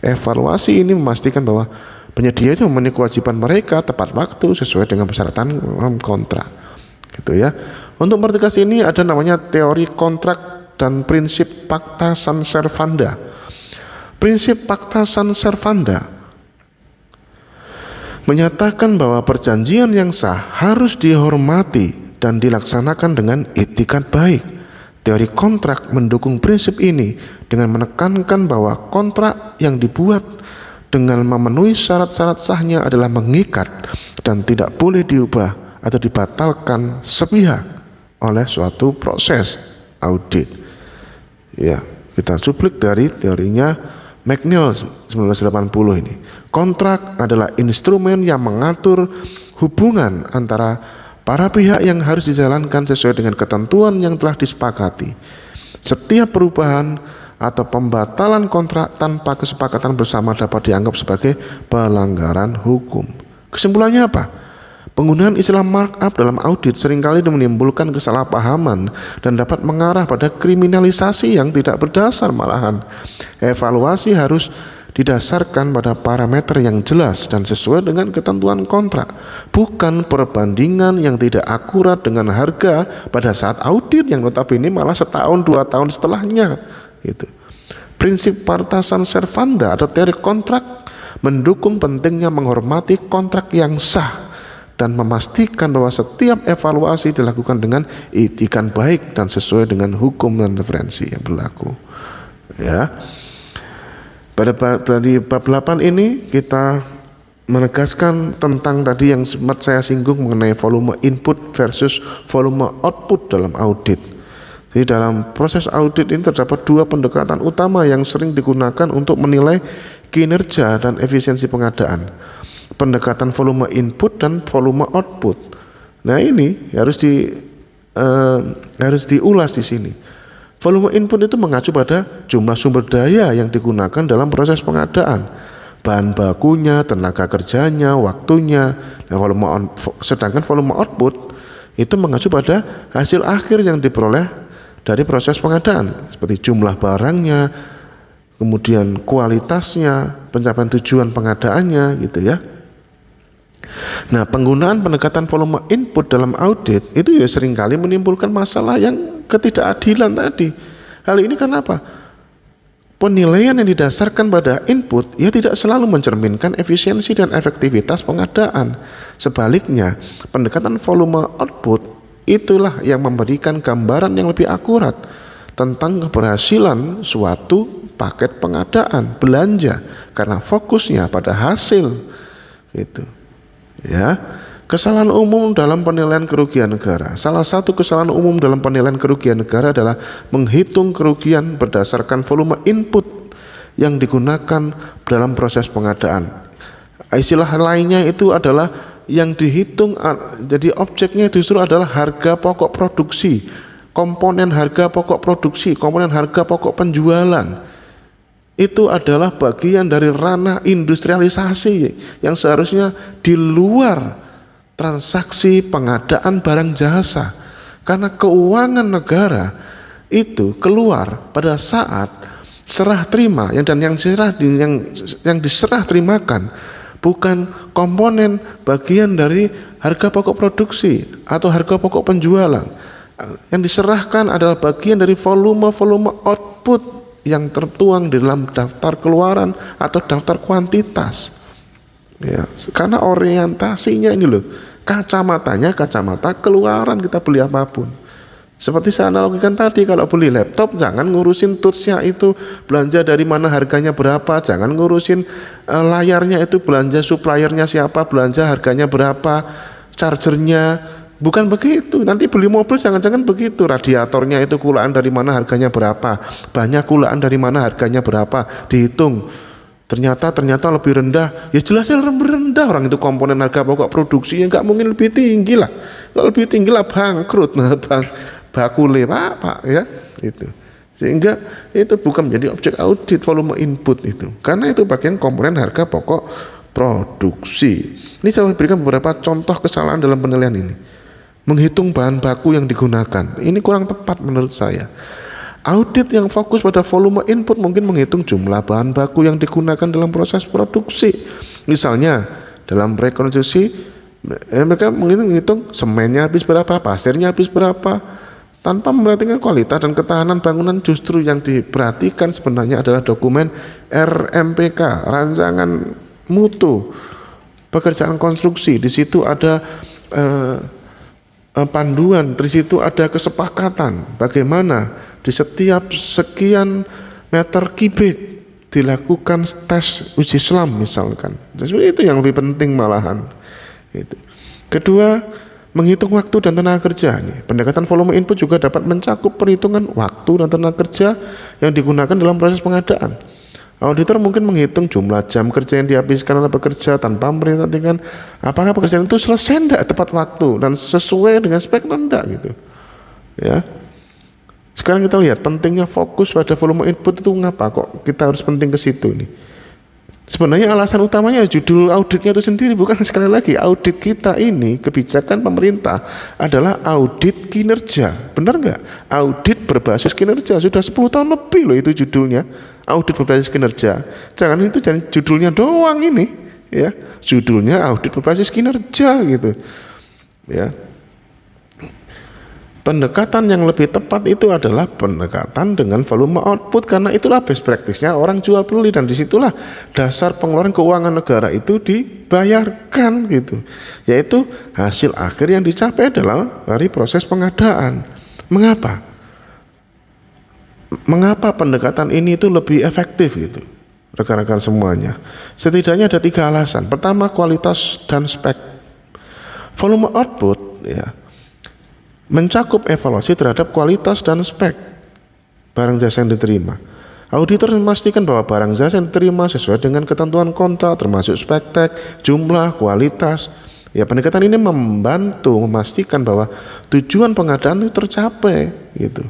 Evaluasi ini memastikan bahwa penyedia itu memenuhi kewajiban mereka tepat waktu sesuai dengan persyaratan kontrak. Gitu ya. Untuk mengerti ini ada namanya teori kontrak dan prinsip pacta sunt servanda. Prinsip pacta sunt servanda menyatakan bahwa perjanjian yang sah harus dihormati dan dilaksanakan dengan itikat baik. Teori kontrak mendukung prinsip ini dengan menekankan bahwa kontrak yang dibuat dengan memenuhi syarat-syarat sahnya adalah mengikat dan tidak boleh diubah atau dibatalkan sepihak oleh suatu proses audit. Ya, kita cuplik dari teorinya McNeil 1980 ini. Kontrak adalah instrumen yang mengatur hubungan antara para pihak yang harus dijalankan sesuai dengan ketentuan yang telah disepakati. Setiap perubahan atau pembatalan kontrak tanpa kesepakatan bersama dapat dianggap sebagai pelanggaran hukum. Kesimpulannya apa? Penggunaan istilah markup dalam audit seringkali menimbulkan kesalahpahaman dan dapat mengarah pada kriminalisasi yang tidak berdasar malahan. Evaluasi harus didasarkan pada parameter yang jelas dan sesuai dengan ketentuan kontrak, bukan perbandingan yang tidak akurat dengan harga pada saat audit yang notabene malah setahun 2 tahun setelahnya gitu. Prinsip partasan servanda atau teori kontrak mendukung pentingnya menghormati kontrak yang sah dan memastikan bahwa setiap evaluasi dilakukan dengan itikan baik dan sesuai dengan hukum dan referensi yang berlaku. Ya. Pada bab 8 ini kita menegaskan tentang tadi yang sempat saya singgung mengenai volume input versus volume output dalam audit. Jadi dalam proses audit ini terdapat 2 pendekatan utama yang sering digunakan untuk menilai kinerja dan efisiensi pengadaan. Pendekatan volume input dan volume output. Nah ini harus diulas di sini. Volume input itu mengacu pada jumlah sumber daya yang digunakan dalam proses pengadaan, bahan bakunya, tenaga kerjanya, waktunya. Nah, sedangkan volume output itu mengacu pada hasil akhir yang diperoleh dari proses pengadaan, seperti jumlah barangnya, kemudian kualitasnya, pencapaian tujuan pengadaannya, gitu ya. Nah, penggunaan pendekatan volume input dalam audit itu ya seringkali menimbulkan masalah yang ketidakadilan tadi. Hal ini karena apa? Penilaian yang didasarkan pada input ya tidak selalu mencerminkan efisiensi dan efektivitas pengadaan. Sebaliknya, pendekatan volume output itulah yang memberikan gambaran yang lebih akurat tentang keberhasilan suatu paket pengadaan belanja karena fokusnya pada hasil gitu. Ya, kesalahan umum dalam penilaian kerugian negara. Salah satu kesalahan umum dalam penilaian kerugian negara adalah menghitung kerugian berdasarkan volume input yang digunakan dalam proses pengadaan. Istilah lainnya itu adalah yang dihitung, jadi objeknya justru adalah harga pokok produksi, komponen harga pokok produksi, komponen harga pokok penjualan. Itu adalah bagian dari ranah industrialisasi yang seharusnya di luar transaksi pengadaan barang jasa, karena keuangan negara itu keluar pada saat serah terima yang diserah terimakan bukan komponen bagian dari harga pokok produksi atau harga pokok penjualan. Yang diserahkan adalah bagian dari volume output yang tertuang di dalam daftar keluaran atau daftar kuantitas. Ya, karena orientasinya ini loh, kacamatanya kacamata keluaran kita beli apapun. Seperti saya analogikan tadi, kalau beli laptop jangan ngurusin tools-nya itu belanja dari mana, harganya berapa, jangan ngurusin layarnya itu belanja suppliernya siapa, belanja harganya berapa, chargernya. Bukan begitu, nanti beli mobil jangan-jangan begitu, radiatornya itu kulaan dari mana, harganya berapa, banyak kulaan dari mana, harganya berapa, dihitung, ternyata lebih rendah, ya jelasnya lebih rendah, orang itu komponen harga pokok produksi yang nggak mungkin lebih tinggi lah, kalau lebih tinggi lah bangkrut, nah bakule pak ya itu, sehingga itu bukan menjadi objek audit volume input itu, karena itu bagian komponen harga pokok produksi. Ini saya berikan beberapa contoh kesalahan dalam penilaian ini. Menghitung bahan baku yang digunakan, ini kurang tepat menurut saya. Audit yang fokus pada volume input mungkin menghitung jumlah bahan baku yang digunakan dalam proses produksi. Misalnya dalam rekonstruksi mereka menghitung semennya habis berapa, pasirnya habis berapa, tanpa memperhatikan kualitas dan ketahanan bangunan. Justru yang diperhatikan sebenarnya adalah dokumen RMPK, rancangan mutu pekerjaan konstruksi. Di situ ada panduan, di situ ada kesepakatan bagaimana di setiap sekian meter kubik dilakukan tes uji selam misalkan. Jadi itu yang lebih penting malahan. Itu. Kedua, menghitung waktu dan tenaga kerja. Pendekatan volume input juga dapat mencakup perhitungan waktu dan tenaga kerja yang digunakan dalam proses pengadaan. Auditor mungkin menghitung jumlah jam kerja yang dihabiskan oleh pekerja tanpa memperhatikan apakah pekerjaan itu selesai tidak tepat waktu dan sesuai dengan spek atau tidak gitu. Ya. Sekarang kita lihat pentingnya fokus pada volume input itu ngapa kok kita harus penting ke situ nih. Sebenarnya alasan utamanya judul auditnya itu sendiri, bukan, sekali lagi audit kita ini kebijakan pemerintah adalah audit kinerja, benar nggak? Audit berbasis kinerja, sudah 10 tahun lebih loh itu judulnya, audit berbasis kinerja, jangan judulnya doang ini, ya. Judulnya audit berbasis kinerja gitu, ya. Pendekatan yang lebih tepat itu adalah pendekatan dengan volume output, karena itulah best practice-nya orang jual beli, dan disitulah dasar pengeluaran keuangan negara itu dibayarkan gitu, yaitu hasil akhir yang dicapai adalah dari proses pengadaan. Mengapa pendekatan ini itu lebih efektif gitu, rekan-rekan semuanya? Setidaknya ada 3 alasan. Pertama, kualitas dan spek. Volume output, ya, mencakup evaluasi terhadap kualitas dan spek barang jasa yang diterima. Auditor memastikan bahwa barang jasa yang diterima sesuai dengan ketentuan kontrak, termasuk spek tek, jumlah, kualitas. Ya, pendekatan ini membantu memastikan bahwa tujuan pengadaan itu tercapai gitu.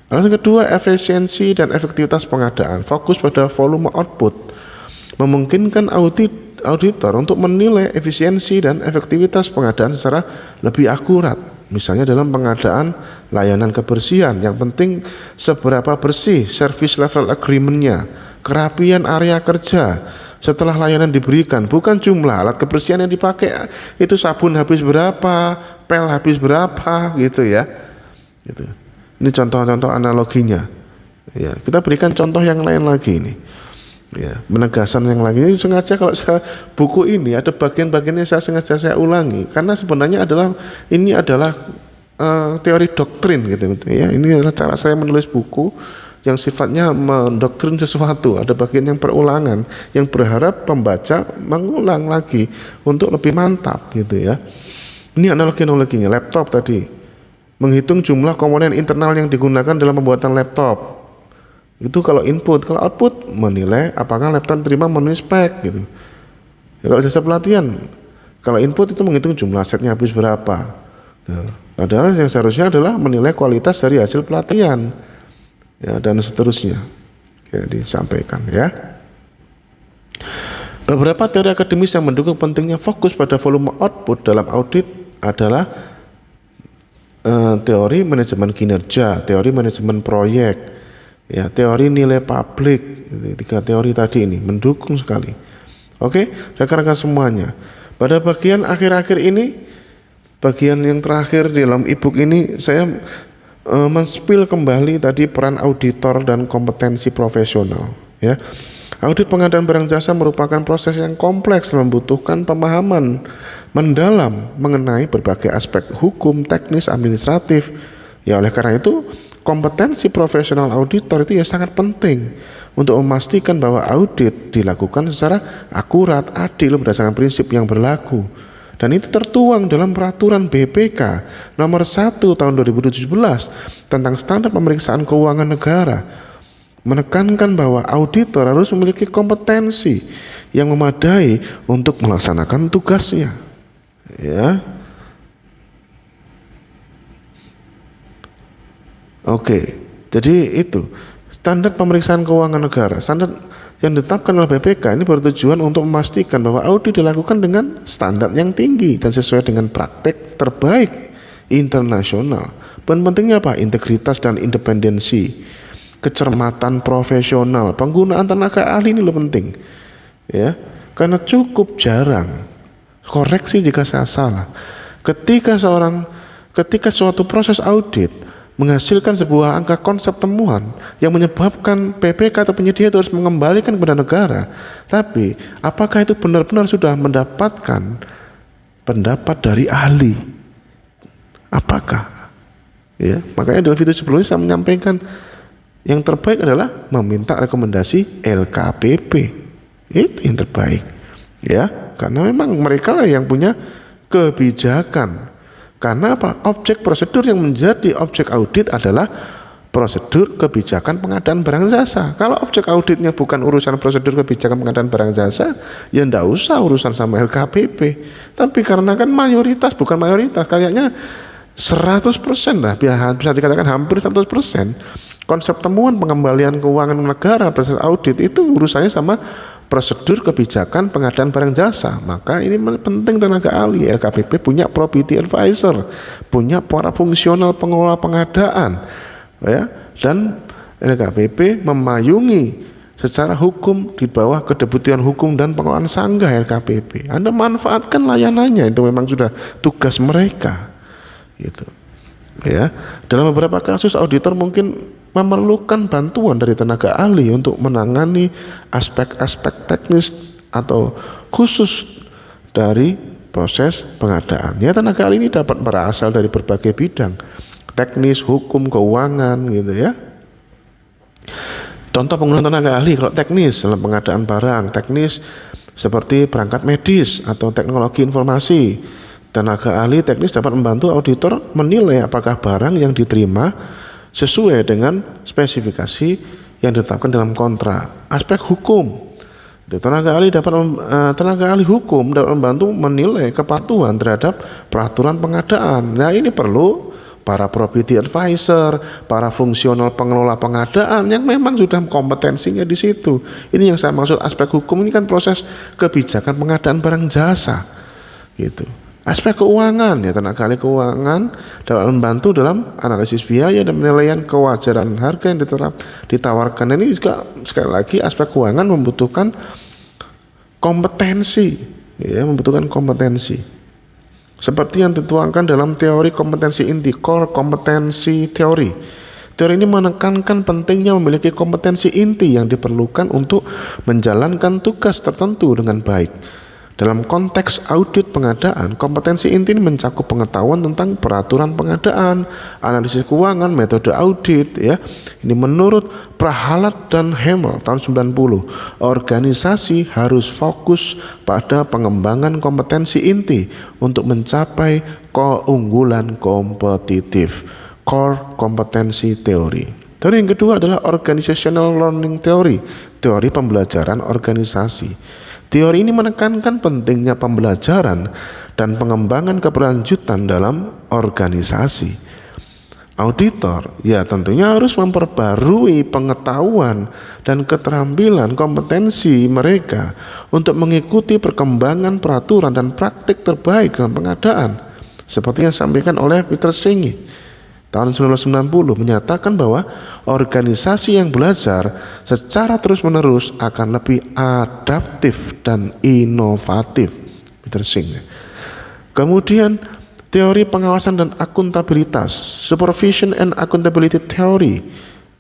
Alasan kedua, efisiensi dan efektivitas pengadaan. Fokus pada volume output memungkinkan auditor untuk menilai efisiensi dan efektivitas pengadaan secara lebih akurat. Misalnya dalam pengadaan layanan kebersihan, yang penting seberapa bersih service level agreement-nya, kerapian area kerja setelah layanan diberikan, bukan jumlah alat kebersihan yang dipakai, itu sabun habis berapa, pel habis berapa gitu ya. Gitu. Ini contoh-contoh analoginya. Ya, kita berikan contoh yang lain lagi ini. Ya, penegasan yang lagi ini sengaja, kalau saya buku ini ada bagian-bagiannya sengaja saya ulangi, karena sebenarnya ini adalah teori doktrin gitu ya. Ini adalah cara saya menulis buku yang sifatnya mendoktrin sesuatu. Ada bagian yang perulangan yang berharap pembaca mengulang lagi untuk lebih mantap gitu ya. Ini analoginya, laptop tadi, menghitung jumlah komponen internal yang digunakan dalam pembuatan laptop. Itu kalau input. Kalau output, menilai apakah laptop terima memenuhi spek gitu. Ya, kalau jasa pelatihan, kalau input itu menghitung jumlah setnya habis berapa. Nah, padahal yang seharusnya adalah menilai kualitas dari hasil pelatihan, ya, dan seterusnya, ya, disampaikan ya. Beberapa teori akademis yang mendukung pentingnya fokus pada volume output dalam audit adalah teori manajemen kinerja, teori manajemen proyek, ya, teori nilai publik. 3 teori tadi ini mendukung sekali. Oke, rekan-rekan semuanya, pada bagian akhir-akhir ini, bagian yang terakhir di dalam e-book ini, saya men-spill kembali tadi peran auditor dan kompetensi profesional, ya. Audit pengadaan barang jasa merupakan proses yang kompleks, membutuhkan pemahaman mendalam mengenai berbagai aspek hukum, teknis, administratif. Ya, oleh karena itu kompetensi profesional auditor itu ya sangat penting untuk memastikan bahwa audit dilakukan secara akurat, adil, berdasarkan prinsip yang berlaku. Dan itu tertuang dalam peraturan BPK nomor 1 tahun 2017 tentang standar pemeriksaan keuangan negara, menekankan bahwa auditor harus memiliki kompetensi yang memadai untuk melaksanakan tugasnya, ya. Oke, jadi itu standar pemeriksaan keuangan negara, standar yang ditetapkan oleh BPK ini bertujuan untuk memastikan bahwa audit dilakukan dengan standar yang tinggi dan sesuai dengan praktek terbaik internasional. Dan pentingnya apa? Integritas dan independensi, kecermatan profesional, penggunaan tenaga ahli ini lebih penting, ya, karena cukup jarang, koreksi jika saya salah, ketika suatu proses audit menghasilkan sebuah angka konsep temuan yang menyebabkan PPK atau penyedia itu harus mengembalikan kepada negara, tapi apakah itu benar-benar sudah mendapatkan pendapat dari ahli? Apakah? Ya, makanya dalam video sebelumnya saya menyampaikan yang terbaik adalah meminta rekomendasi LKPP. Itu yang terbaik, ya, karena memang mereka lah yang punya kebijakan. Karena apa? Objek prosedur yang menjadi objek audit adalah prosedur kebijakan pengadaan barang jasa. Kalau objek auditnya bukan urusan prosedur kebijakan pengadaan barang jasa, ya ndak usah urusan sama LKPP. Tapi karena kan mayoritas, bukan mayoritas, kayaknya 100% lah, bisa dikatakan hampir 100%, konsep temuan pengembalian keuangan negara proses audit itu urusannya sama prosedur kebijakan pengadaan barang jasa. Maka ini penting tenaga ahli. LKPP punya probity advisor, punya para fungsional pengelola pengadaan, ya, dan LKPP memayungi secara hukum di bawah kedeputian hukum dan pengelolaan sanggah LKPP. Anda manfaatkan layanannya, itu memang sudah tugas mereka. Gitu. Ya, dalam beberapa kasus auditor mungkin memerlukan bantuan dari tenaga ahli untuk menangani aspek-aspek teknis atau khusus dari proses pengadaan. Ya, tenaga ahli ini dapat berasal dari berbagai bidang, teknis, hukum, keuangan, gitu ya. Contoh penggunaan tenaga ahli kalau teknis dalam pengadaan barang, teknis seperti perangkat medis atau teknologi informasi. Tenaga ahli teknis dapat membantu auditor menilai apakah barang yang diterima sesuai dengan spesifikasi yang ditetapkan dalam kontrak. Aspek hukum, tenaga ahli hukum dapat membantu menilai kepatuhan terhadap peraturan pengadaan. Nah, ini perlu para property advisor, para fungsional pengelola pengadaan yang memang sudah kompetensinya di situ. Ini yang saya maksud aspek hukum, ini kan proses kebijakan pengadaan barang jasa, gitu. Aspek keuangan, ya tenaga ahli keuangan dapat membantu dalam analisis biaya dan penilaian kewajaran harga yang ditawarkan. Dan ini juga sekali lagi aspek keuangan membutuhkan kompetensi, ya, membutuhkan kompetensi. Seperti yang dituangkan dalam teori kompetensi inti, core kompetensi teori. Teori ini menekankan pentingnya memiliki kompetensi inti yang diperlukan untuk menjalankan tugas tertentu dengan baik. Dalam konteks audit pengadaan, kompetensi inti ini mencakup pengetahuan tentang peraturan pengadaan, analisis keuangan, metode audit, ya. Ini menurut Prahalat dan Hamel tahun 90, organisasi harus fokus pada pengembangan kompetensi inti untuk mencapai keunggulan kompetitif. Core kompetensi teori. Teori yang kedua adalah organizational learning theory, teori pembelajaran organisasi. Teori ini menekankan pentingnya pembelajaran dan pengembangan keberlanjutan dalam organisasi. Auditor, ya tentunya harus memperbarui pengetahuan dan keterampilan kompetensi mereka untuk mengikuti perkembangan peraturan dan praktik terbaik dalam pengadaan. Seperti yang disampaikan oleh Peter Senge tahun 1990 menyatakan bahwa organisasi yang belajar secara terus-menerus akan lebih adaptif dan inovatif. Peter Senge. Kemudian teori pengawasan dan akuntabilitas, Supervision and Accountability Theory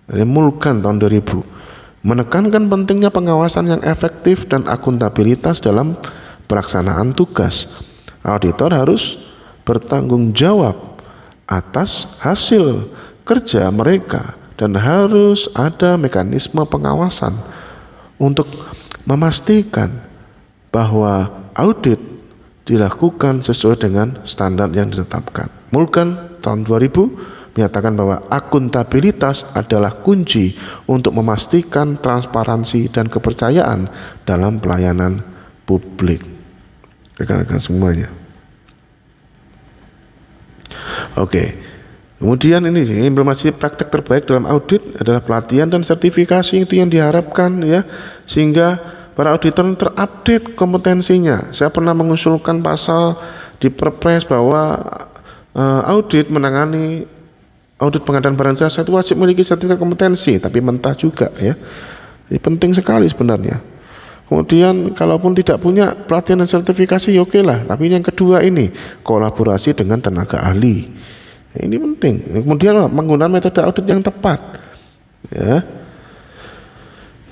dari Mulgan tahun 2000 menekankan pentingnya pengawasan yang efektif dan akuntabilitas dalam pelaksanaan tugas. Auditor harus bertanggung jawab atas hasil kerja mereka dan harus ada mekanisme pengawasan untuk memastikan bahwa audit dilakukan sesuai dengan standar yang ditetapkan. Mulgan tahun 2000 menyatakan bahwa akuntabilitas adalah kunci untuk memastikan transparansi dan kepercayaan dalam pelayanan publik. Rekan-rekan semuanya. Oke. Kemudian ini implementasi praktek terbaik dalam audit adalah pelatihan dan sertifikasi, itu yang diharapkan ya, sehingga para auditor terupdate kompetensinya. Saya pernah mengusulkan pasal di Perpres bahwa audit menangani audit pengadaan barang jasa itu wajib memiliki sertifikat kompetensi, tapi mentah juga ya. Ini penting sekali sebenarnya. Kemudian kalaupun tidak punya pelatihan dan sertifikasi ya oke lah, tapi yang kedua ini kolaborasi dengan tenaga ahli. Ini penting. Kemudian menggunakan metode audit yang tepat. Ya.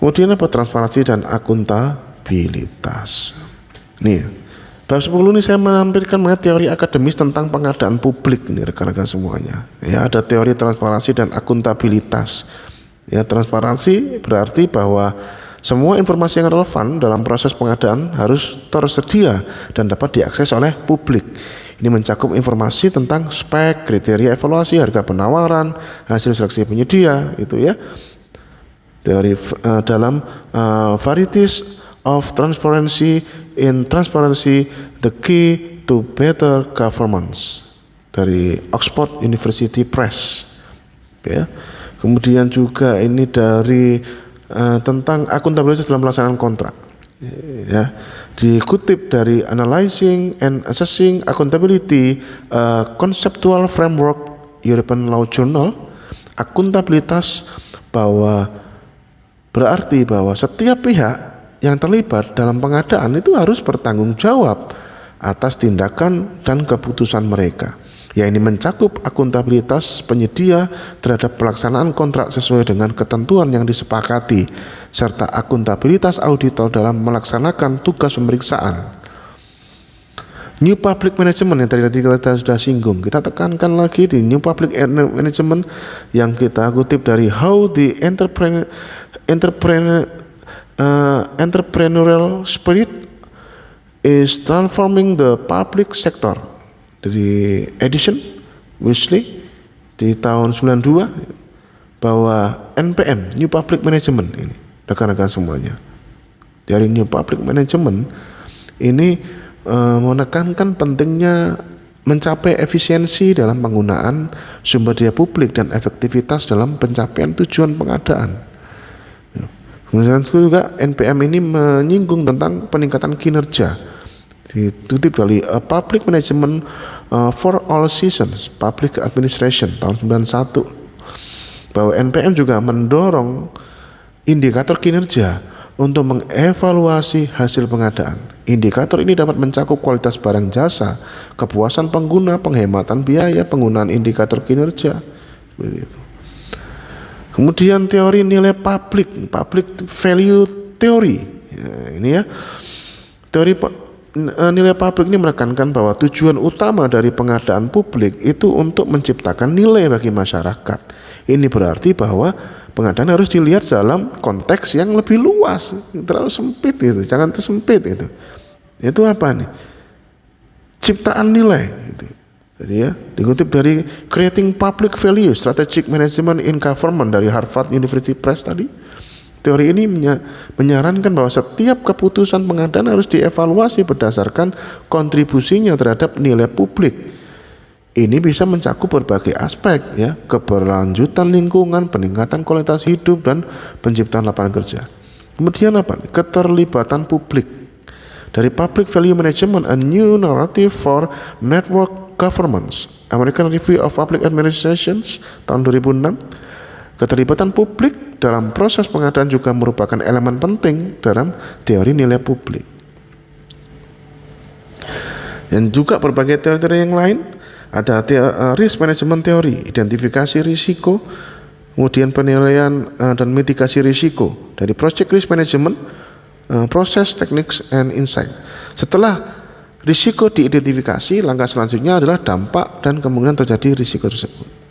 Kemudian apa? Transparansi dan akuntabilitas. Nih, bab 10 ini saya menampilkan mengenai teori akademis tentang pengadaan publik nih rekan-rekan semuanya. Ya, ada teori transparansi dan akuntabilitas. Ya, transparansi berarti bahwa semua informasi yang relevan dalam proses pengadaan harus tersedia dan dapat diakses oleh publik. Ini mencakup informasi tentang spek, kriteria evaluasi, harga penawaran, hasil seleksi penyedia, itu ya. Teori dalam Varieties of Transparency in Transparency, the Key to Better Governance dari Oxford University Press. Ya. Kemudian juga ini dari tentang akuntabilitas dalam pelaksanaan kontrak. Ya, dikutip dari Analyzing and Assessing Accountability, Conceptual Framework European Law Journal, akuntabilitas bahwa Berarti bahwa setiap pihak yang terlibat dalam pengadaan itu harus bertanggung jawab atas tindakan dan keputusan mereka. Ya, ini mencakup akuntabilitas penyedia terhadap pelaksanaan kontrak sesuai dengan ketentuan yang disepakati, serta akuntabilitas auditor dalam melaksanakan tugas pemeriksaan. New Public Management yang tadi kita sudah singgung, kita tekankan lagi di New Public Management yang kita kutip dari How the Entrepreneurial Spirit is Transforming the Public Sector dari Edison Wesley di tahun 92, bahwa NPM New Public Management ini rekan-rekan semuanya dari New Public Management ini menekankan pentingnya mencapai efisiensi dalam penggunaan sumber daya publik dan efektivitas dalam pencapaian tujuan pengadaan. Kemudian juga NPM ini menyinggung tentang peningkatan kinerja. Dikutip dari A Public Management for All Seasons, Public Administration tahun 91, bahwa NPM juga mendorong indikator kinerja untuk mengevaluasi hasil pengadaan. Indikator ini dapat mencakup kualitas barang jasa, kepuasan pengguna, penghematan biaya, penggunaan indikator kinerja. Begitu. Kemudian teori nilai public value theory. Ya, ini ya. Teori nilai publik ini menekankan bahwa tujuan utama dari pengadaan publik itu untuk menciptakan nilai bagi masyarakat. Ini berarti bahwa pengadaan harus dilihat dalam konteks yang lebih luas, terlalu sempit gitu, jangan tersempit itu. Itu apa nih? Ciptaan nilai gitu. Jadi ya, dikutip dari Creating Public Value Strategic Management in Government dari Harvard University Press tadi. Teori ini menyarankan bahwa setiap keputusan pengadaan harus dievaluasi berdasarkan kontribusinya terhadap nilai publik. Ini bisa mencakup berbagai aspek ya, keberlanjutan lingkungan, peningkatan kualitas hidup dan penciptaan lapangan kerja. Kemudian apa? Keterlibatan publik. Dari Public Value Management, A New Narrative for Network Governments, American Review of Public Administrations tahun 2006. Keterlibatan publik dalam proses pengadaan juga merupakan elemen penting dalam teori nilai publik. Dan juga berbagai teori-teori yang lain. Ada risk management teori, identifikasi risiko, kemudian penilaian dan mitigasi risiko. Dari project risk management, process, techniques, and insight. Setelah risiko diidentifikasi, langkah selanjutnya adalah dampak dan kemungkinan terjadi risiko tersebut.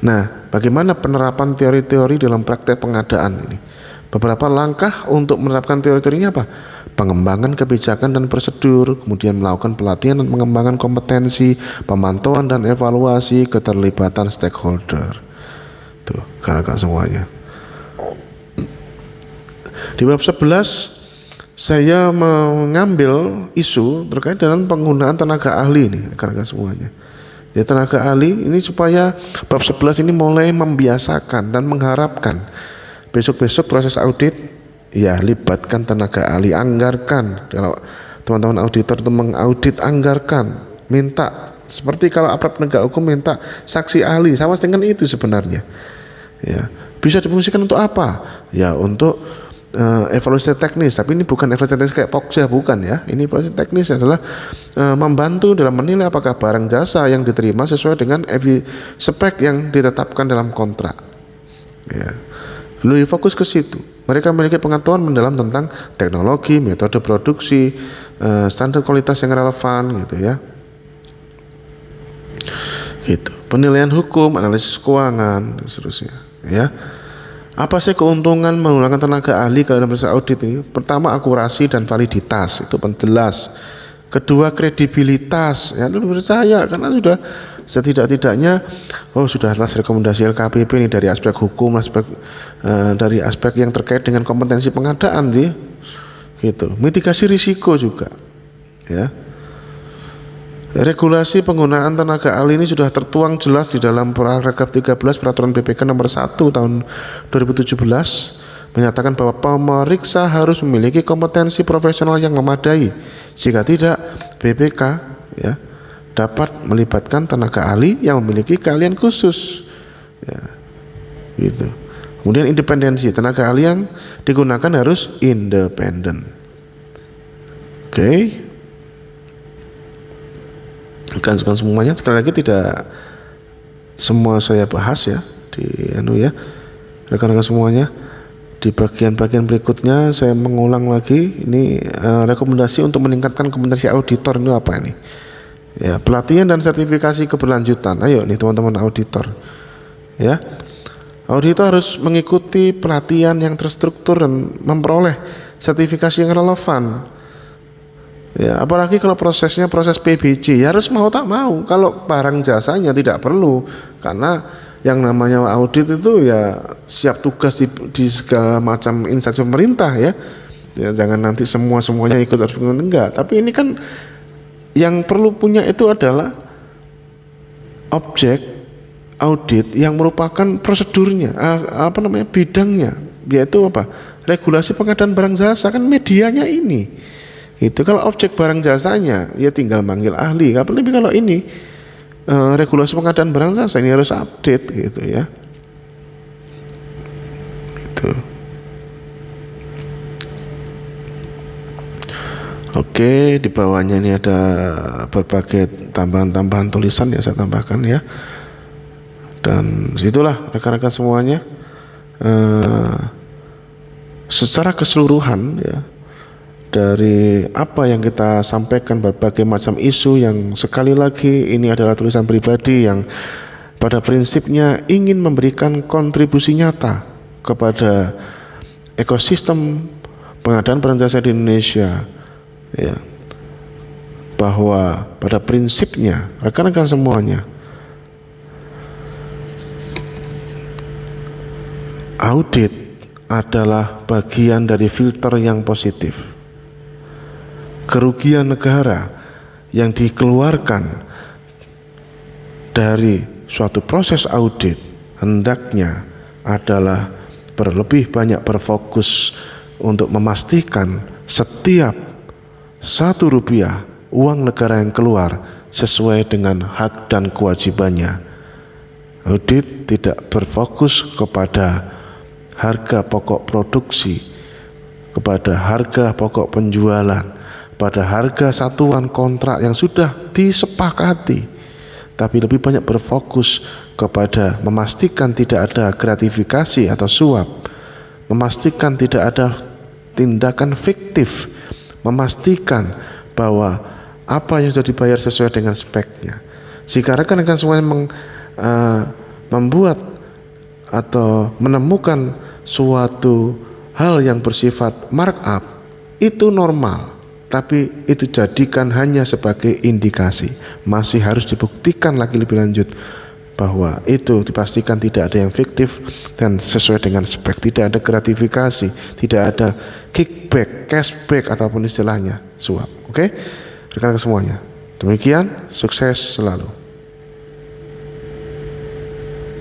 Nah, bagaimana penerapan teori-teori dalam praktek pengadaan ini? Beberapa langkah untuk menerapkan teori-teorinya apa? Pengembangan kebijakan dan prosedur, kemudian melakukan pelatihan dan pengembangan kompetensi, pemantauan dan evaluasi, keterlibatan stakeholder. Tuh, karena semuanya. Di bab 11 saya mengambil isu terkait dengan penggunaan tenaga ahli ini, karena semuanya. Ya, tenaga ahli ini supaya bab 11 ini mulai membiasakan dan mengharapkan besok-besok proses audit, ya libatkan tenaga ahli, anggarkan. Kalau teman-teman auditor itu mengaudit, anggarkan, minta. Seperti kalau aparat penegak hukum minta saksi ahli, sama dengan itu sebenarnya. Ya, bisa difungsikan untuk apa? Ya, untuk evaluasi teknis. Tapi ini bukan evaluasi teknis kayak Pokja, bukan ya. Ini evaluasi teknis adalah membantu dalam menilai apakah barang jasa yang diterima sesuai dengan spek yang ditetapkan dalam kontrak. Ya. Lebih fokus ke situ. Mereka memiliki pengetahuan mendalam tentang teknologi, metode produksi, standar kualitas yang relevan, gitu ya. Gitu. Penilaian hukum, analisis keuangan, dan seterusnya. Ya. Apa sih keuntungan menggunakan tenaga ahli dalam proses audit ini? Pertama, akurasi dan validitas, itu jelas. Kedua, kredibilitas, ya lu percaya karena sudah setidak-tidaknya sudah atas rekomendasi LKPP ini dari aspek hukum, dari aspek yang terkait dengan kompetensi pengadaan sih, gitu. Mitigasi risiko juga, ya. Regulasi penggunaan tenaga ahli ini sudah tertuang jelas di dalam paragraf 13 Peraturan BPK nomor 1 tahun 2017, menyatakan bahwa pemeriksa harus memiliki kompetensi profesional yang memadai. Jika tidak, BPK ya dapat melibatkan tenaga ahli yang memiliki keahlian khusus. Ya, gitu. Kemudian independensi, tenaga ahli yang digunakan harus independen. Oke. Kan semuanya sekali lagi tidak semua saya bahas ya di rekan-rekan semuanya. Di bagian-bagian berikutnya saya mengulang lagi ini rekomendasi untuk meningkatkan kompetensi auditor ini apa ini? Ya, pelatihan dan sertifikasi keberlanjutan. Ayo nih teman-teman auditor. Ya. Auditor harus mengikuti pelatihan yang terstruktur dan memperoleh sertifikasi yang relevan. Ya, apalagi kalau prosesnya proses PBJ, ya harus mau tak mau. Kalau barang jasanya tidak perlu, karena yang namanya audit itu ya siap tugas di segala macam instansi pemerintah ya. Ya jangan nanti semuanya ikut harus enggak. Tapi ini kan yang perlu punya itu adalah objek audit yang merupakan prosedurnya, bidangnya, yaitu regulasi pengadaan barang jasa, kan medianya ini. Itu kalau objek barang jasanya ya tinggal manggil ahli. Apalagi kalau ini regulasi pengadaan barang jasa ini harus update gitu ya. Gitu. Oke, di bawahnya ini ada berbagai tambahan-tambahan tulisan yang saya tambahkan ya. Dan situlah rekan-rekan semuanya secara keseluruhan ya, dari apa yang kita sampaikan, berbagai macam isu yang sekali lagi ini adalah tulisan pribadi yang pada prinsipnya ingin memberikan kontribusi nyata kepada ekosistem pengadaan barang jasa di Indonesia ya, bahwa pada prinsipnya rekan-rekan semuanya audit adalah bagian dari filter yang positif. Kerugian negara yang dikeluarkan dari suatu proses audit hendaknya adalah berlebih banyak berfokus untuk memastikan setiap Rp1 uang negara yang keluar sesuai dengan hak dan kewajibannya. Audit tidak berfokus kepada harga pokok produksi, kepada harga pokok penjualan, pada harga satuan kontrak yang sudah disepakati, tapi lebih banyak berfokus kepada memastikan tidak ada gratifikasi atau suap, memastikan tidak ada tindakan fiktif, memastikan bahwa apa yang sudah dibayar sesuai dengan speknya. Jika rekan-rekan semuanya membuat atau menemukan suatu hal yang bersifat markup, itu normal, tapi itu jadikan hanya sebagai indikasi. Masih harus dibuktikan lagi lebih lanjut bahwa itu dipastikan tidak ada yang fiktif dan sesuai dengan spek, tidak ada gratifikasi, tidak ada kickback, cashback ataupun istilahnya suap. Oke, rekan-rekan semuanya, demikian, sukses selalu.